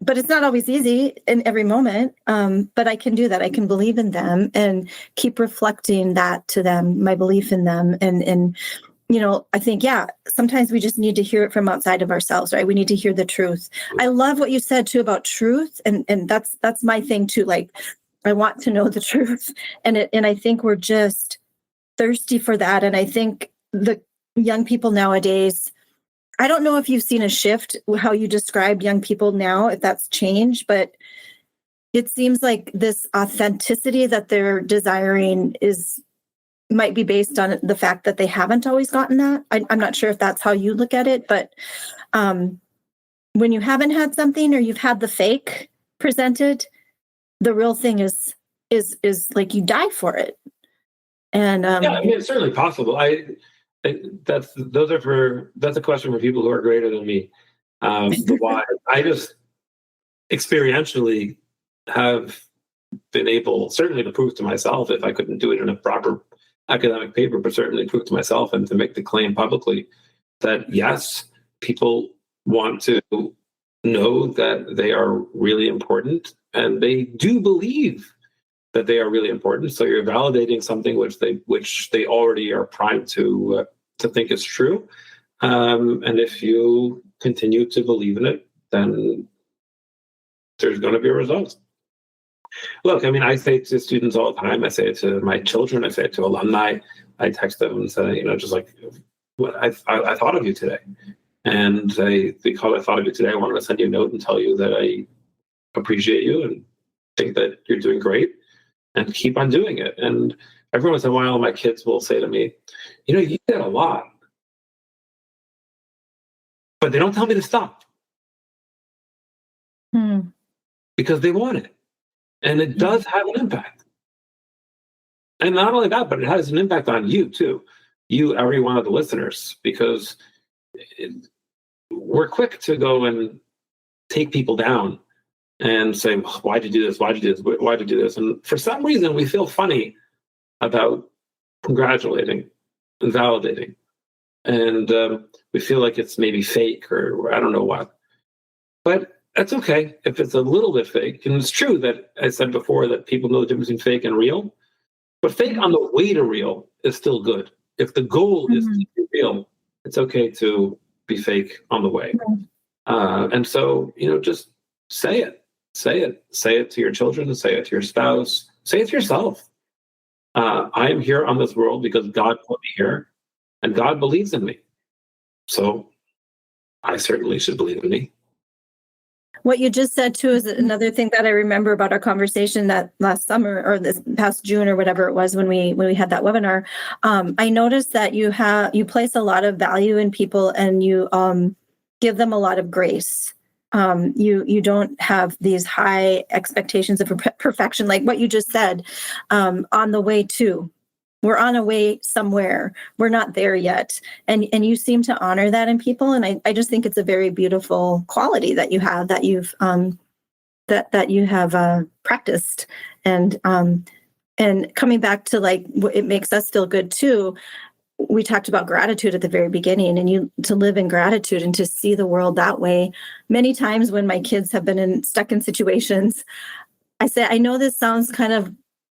S3: but it's not always easy in every moment. But I can do that. I can believe in them and keep reflecting that to them, my belief in them. And I think, sometimes we just need to hear it from outside of ourselves, right? We need to hear the truth. I love what you said too about truth. And that's my thing too. Like, I want to know the truth. And I think we're just thirsty for that. And I think the young people nowadays, I don't know if you've seen a shift, how you described young people now, if that's changed, but it seems like this authenticity that they're desiring might be based on the fact that they haven't always gotten that. I'm not sure if that's how you look at it, but when you haven't had something, or you've had the fake presented, the real thing is like you die for it. And
S1: it's certainly possible. That's a question for people who are greater than me. The why. I just experientially have been able, certainly, to prove to myself, if I couldn't do it in a proper academic paper, but certainly prove to myself and to make the claim publicly that yes, people want to know that they are really important, and they do believe that they are really important. So you're validating something which they already are primed to think is true. And if you continue to believe in it, then there's going to be a result. Look, I mean, I say to students all the time, I say it to my children, I say it to alumni, I text them and say, just like, what I thought of you today. And because I thought of you today, I wanted to send you a note and tell you that I appreciate you and think that you're doing great and keep on doing it. And every once in a while, my kids will say to me, you did a lot. But they don't tell me to stop. Because they want it. And it does have an impact. And not only that, but it has an impact on you too. You, every one of the listeners, because we're quick to go and take people down and say, why'd you do this? Why'd you do this? Why'd you do this? And for some reason, we feel funny about congratulating and validating. And we feel like it's maybe fake or I don't know what. But that's okay if it's a little bit fake. And it's true that I said before that people know the difference between fake and real. But fake on the way to real is still good. If the goal is to be real, it's okay to be fake on the way. And so, just say it. Say it. Say it to your children. Say it to your spouse. Say it to yourself. I am here on this world because God put me here. And God believes in me. So I certainly should believe in me.
S3: What you just said, too, is another thing that I remember about our conversation that last summer or this past June or whatever it was when we had that webinar. I noticed that you place a lot of value in people and you give them a lot of grace. You don't have these high expectations of perfection, like what you just said, on the way to. We're on a way somewhere. We're not there yet. And you seem to honor that in people. And I just think it's a very beautiful quality that you have, that you've that you have practiced. And coming back to like what it makes us feel good too. We talked about gratitude at the very beginning, and to live in gratitude and to see the world that way. Many times when my kids have been stuck in situations, I say, I know this sounds kind of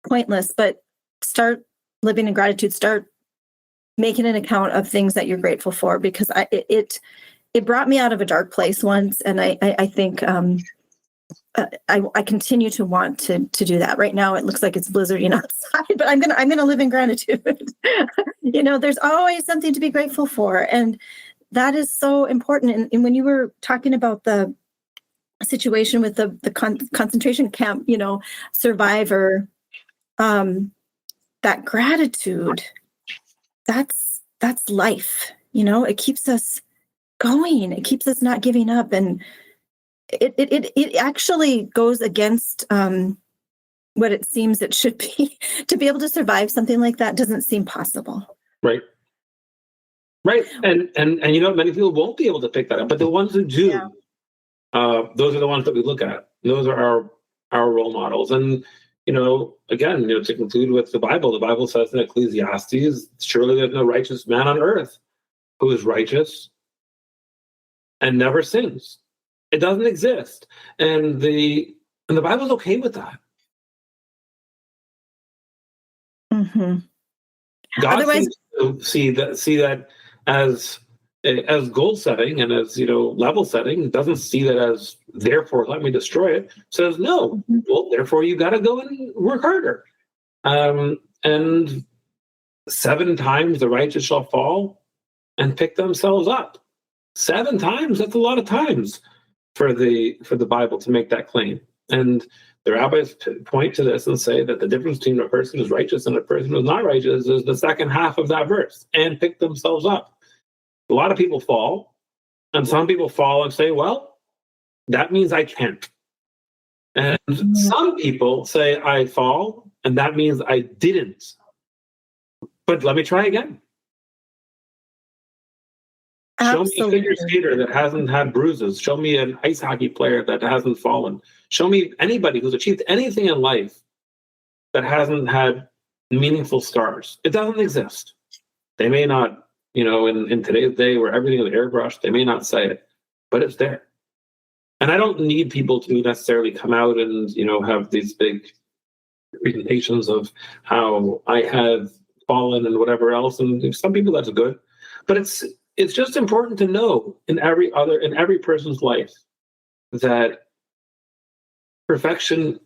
S3: pointless, but start living in gratitude, start making an account of things that you're grateful for, because it brought me out of a dark place once. And I think I continue to want to do that. Right now, it looks like it's blizzarding outside, but I'm gonna live in gratitude. There's always something to be grateful for. And that is so important. And when you were talking about the situation with the concentration camp, survivor, that gratitude, that's life. It keeps us going. It keeps us not giving up. And it actually goes against what it seems it should be. To be able to survive something like that doesn't seem possible. Right.
S1: And many people won't be able to pick that up, but the ones who do, those are the ones that we look at. Those are our role models. And again, to conclude with the Bible says in Ecclesiastes, surely there's no righteous man on earth who is righteous and never sins. It doesn't exist. And the Bible's okay with that.
S3: Mm-hmm.
S1: God
S3: Otherwise,
S1: seems to see that as goal setting and as level setting. Doesn't see that as therefore let me destroy it. Says no. Well, therefore you got to go and work harder. And 7 times the righteous shall fall and pick themselves up. 7 times, that's a lot of times for the Bible to make that claim. And the rabbis point to this and say that the difference between a person who's righteous and a person who's not righteous is the second half of that verse, and pick themselves up. A lot of people fall, and some people fall and say, well, that means I can't. And some people say I fall, and that means I didn't. But let me try again.
S3: Absolutely.
S1: Show me a figure skater that hasn't had bruises. Show me an ice hockey player that hasn't fallen. Show me anybody who's achieved anything in life that hasn't had meaningful scars. It doesn't exist. They may not, in today's day where everything is airbrushed, they may not say it, but it's there. And I don't need people to necessarily come out and, have these big presentations of how I have fallen and whatever else. And some people that's good, but it's just important to know in every person's life that perfection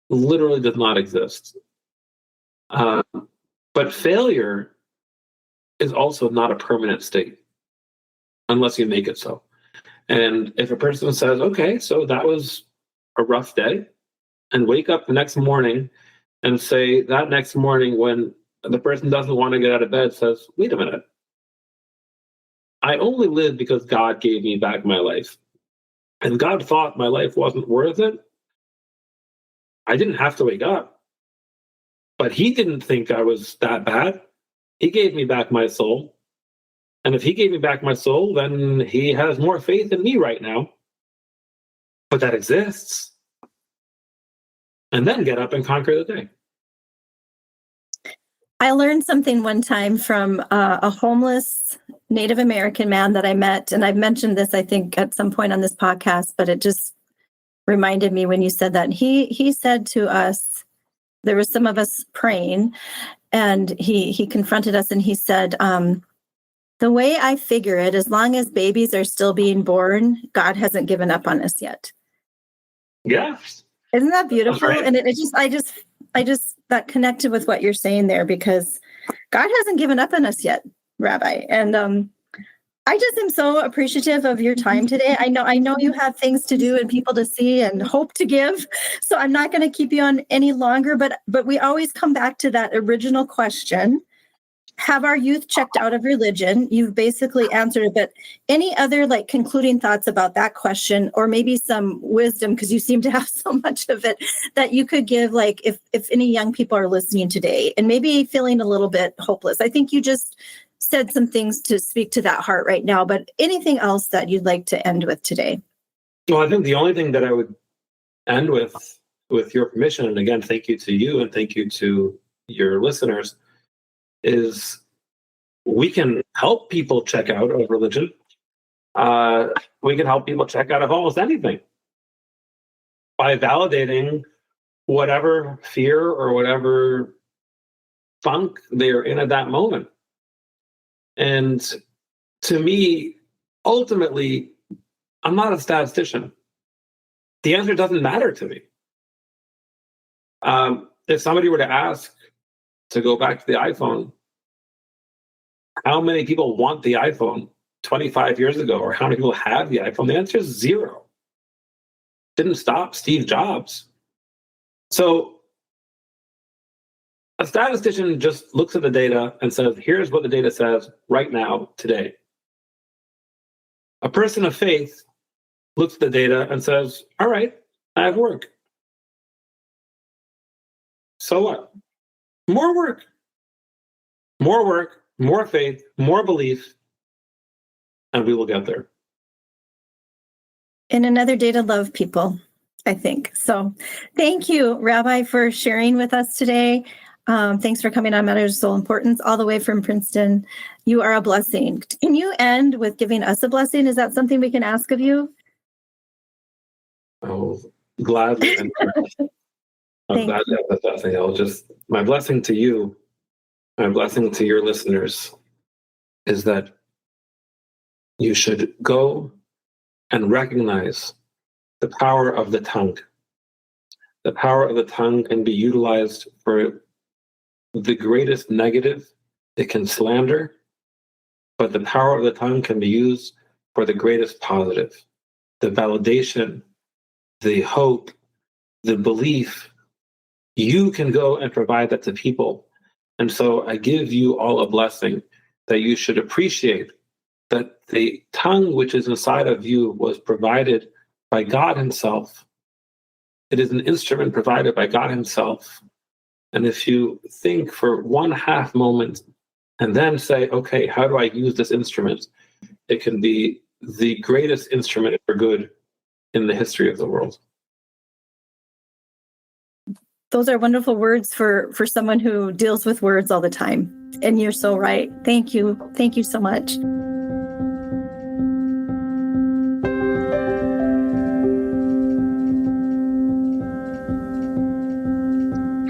S1: literally does not exist. But failure is also not a permanent state unless you make it so. And if a person says, okay, so that was a rough day, and wake up the next morning and say that next morning when the person doesn't want to get out of bed says, wait a minute, I only live because God gave me back my life. And God thought my life wasn't worth it. I didn't have to wake up. But he didn't think I was that bad. He gave me back my soul. And if he gave me back my soul, then he has more faith in me right now. But that exists. And then get up and conquer the day.
S3: I learned something one time from a homeless Native American man that I met. And I've mentioned this, I think, at some point on this podcast, but it just reminded me when you said that. He said to us, there was some of us praying, and he confronted us and he said, the way I figure it, as long as babies are still being born, God hasn't given up on us yet.
S1: Yeah.
S3: Isn't that beautiful?
S1: Right.
S3: And I just that connected with what you're saying there, because God hasn't given up on us yet, Rabbi. And I just am so appreciative of your time today. I know you have things to do and people to see and hope to give, so I'm not going to keep you on any longer. But we always come back to that original question: have our youth checked out of religion? You've basically answered it, but any other concluding thoughts about that question, or maybe some wisdom, because you seem to have so much of it, that you could give, if any young people are listening today and maybe feeling a little bit hopeless? I think you just said some things to speak to that heart right now, but anything else that you'd like to end with today?
S1: Well, I think the only thing that I would end with your permission, and again, thank you to you and thank you to your listeners, is we can help people check out of religion. We can help people check out of almost anything by validating whatever fear or whatever funk they're in at that moment. And to me, ultimately, I'm not a statistician. The answer doesn't matter to me. If somebody were to ask, to go back to the iPhone, how many people want the iPhone 25 years ago, or how many people have the iPhone? The answer is 0. Didn't stop Steve Jobs. So a statistician just looks at the data and says, here's what the data says right now, today. A person of faith looks at the data and says, all right, I have work. So what? More work, more faith, more belief, and we will get there.
S3: And another day to love people, I think. So thank you, Rabbi, for sharing with us today. Thanks for coming on Matters of Soul Importance all the way from Princeton. You are a blessing. Can you end with giving us a blessing? Is that something we can ask of you?
S1: Oh, gladly. I'm glad to have that blessing. My blessing to you, my blessing to your listeners, is that you should go and recognize the power of the tongue. The power of the tongue can be utilized for the greatest negative. It can slander, but the power of the tongue can be used for the greatest positive. The validation, the hope, the belief. You can go and provide that to people. And so I give you all a blessing that you should appreciate that the tongue which is inside of you was provided by God himself. It is an instrument provided by God himself. And if you think for 1/2 moment and then say, okay, how do I use this instrument? It can be the greatest instrument for good in the history of the world.
S3: Those are wonderful words for someone who deals with words all the time. And you're so right. Thank you. Thank you so much.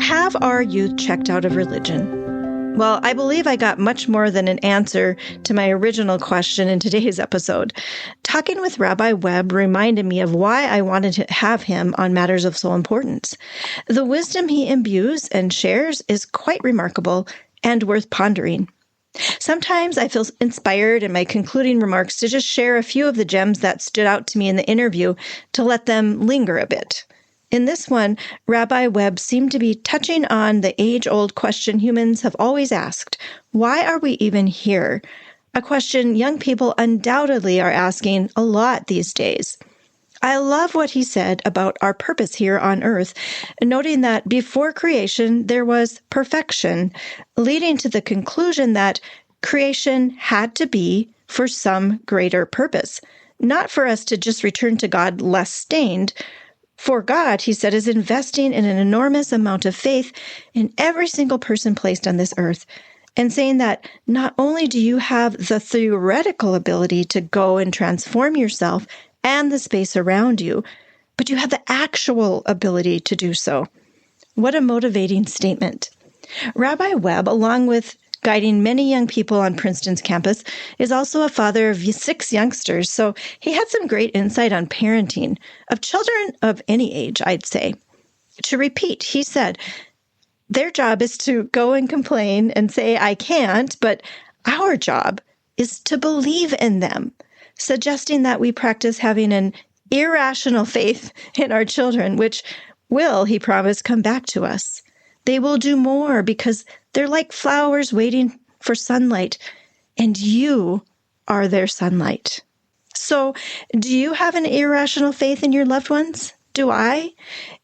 S2: Have our youth checked out of religion? Well, I believe I got much more than an answer to my original question in today's episode. Talking with Rabbi Webb reminded me of why I wanted to have him on matters of soul importance. The wisdom he imbues and shares is quite remarkable and worth pondering. Sometimes I feel inspired in my concluding remarks to just share a few of the gems that stood out to me in the interview to let them linger a bit. In this one, Rabbi Webb seemed to be touching on the age-old question humans have always asked, why are we even here? A question young people undoubtedly are asking a lot these days. I love what he said about our purpose here on earth, noting that before creation there was perfection, leading to the conclusion that creation had to be for some greater purpose, not for us to just return to God less stained. For God, he said, is investing in an enormous amount of faith in every single person placed on this earth, and saying that not only do you have the theoretical ability to go and transform yourself and the space around you, but you have the actual ability to do so. What a motivating statement. Rabbi Webb, along with guiding many young people on Princeton's campus, is also a father of 6 youngsters, so he had some great insight on parenting of children of any age, I'd say. To repeat, he said, their job is to go and complain and say, I can't, but our job is to believe in them, suggesting that we practice having an irrational faith in our children, which will, he promised, come back to us. They will do more because they're like flowers waiting for sunlight, and you are their sunlight. So, do you have an irrational faith in your loved ones? Do I?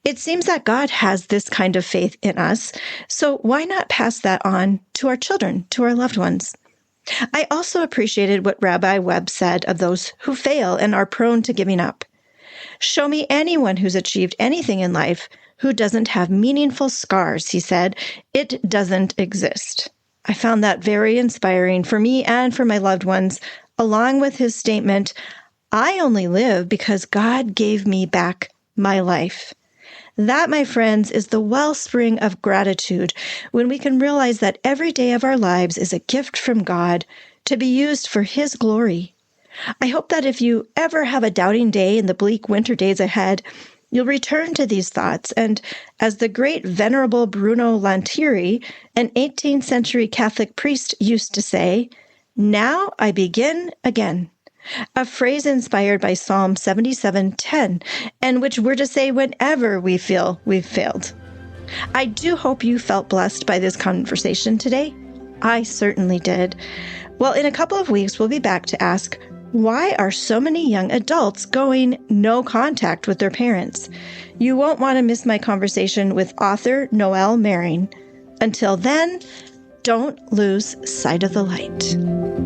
S2: It seems that God has this kind of faith in us, so why not pass that on to our children, to our loved ones? I also appreciated what Rabbi Webb said of those who fail and are prone to giving up. Show me anyone who's achieved anything in life who doesn't have meaningful scars, he said. It doesn't exist. I found that very inspiring for me and for my loved ones, along with his statement, I only live because God gave me back my life. That, my friends, is the wellspring of gratitude when we can realize that every day of our lives is a gift from God to be used for His glory. I hope that if you ever have a doubting day in the bleak winter days ahead, you'll return to these thoughts, and as the great Venerable Bruno Lanteri, an 18th century Catholic priest, used to say, now I begin again. A phrase inspired by Psalm 77:10, and which we're to say whenever we feel we've failed. I do hope you felt blessed by this conversation today. I certainly did. Well, in a couple of weeks, we'll be back to ask, why are so many young adults going no contact with their parents? You won't want to miss my conversation with author Noelle Mering. Until then, don't lose sight of the light.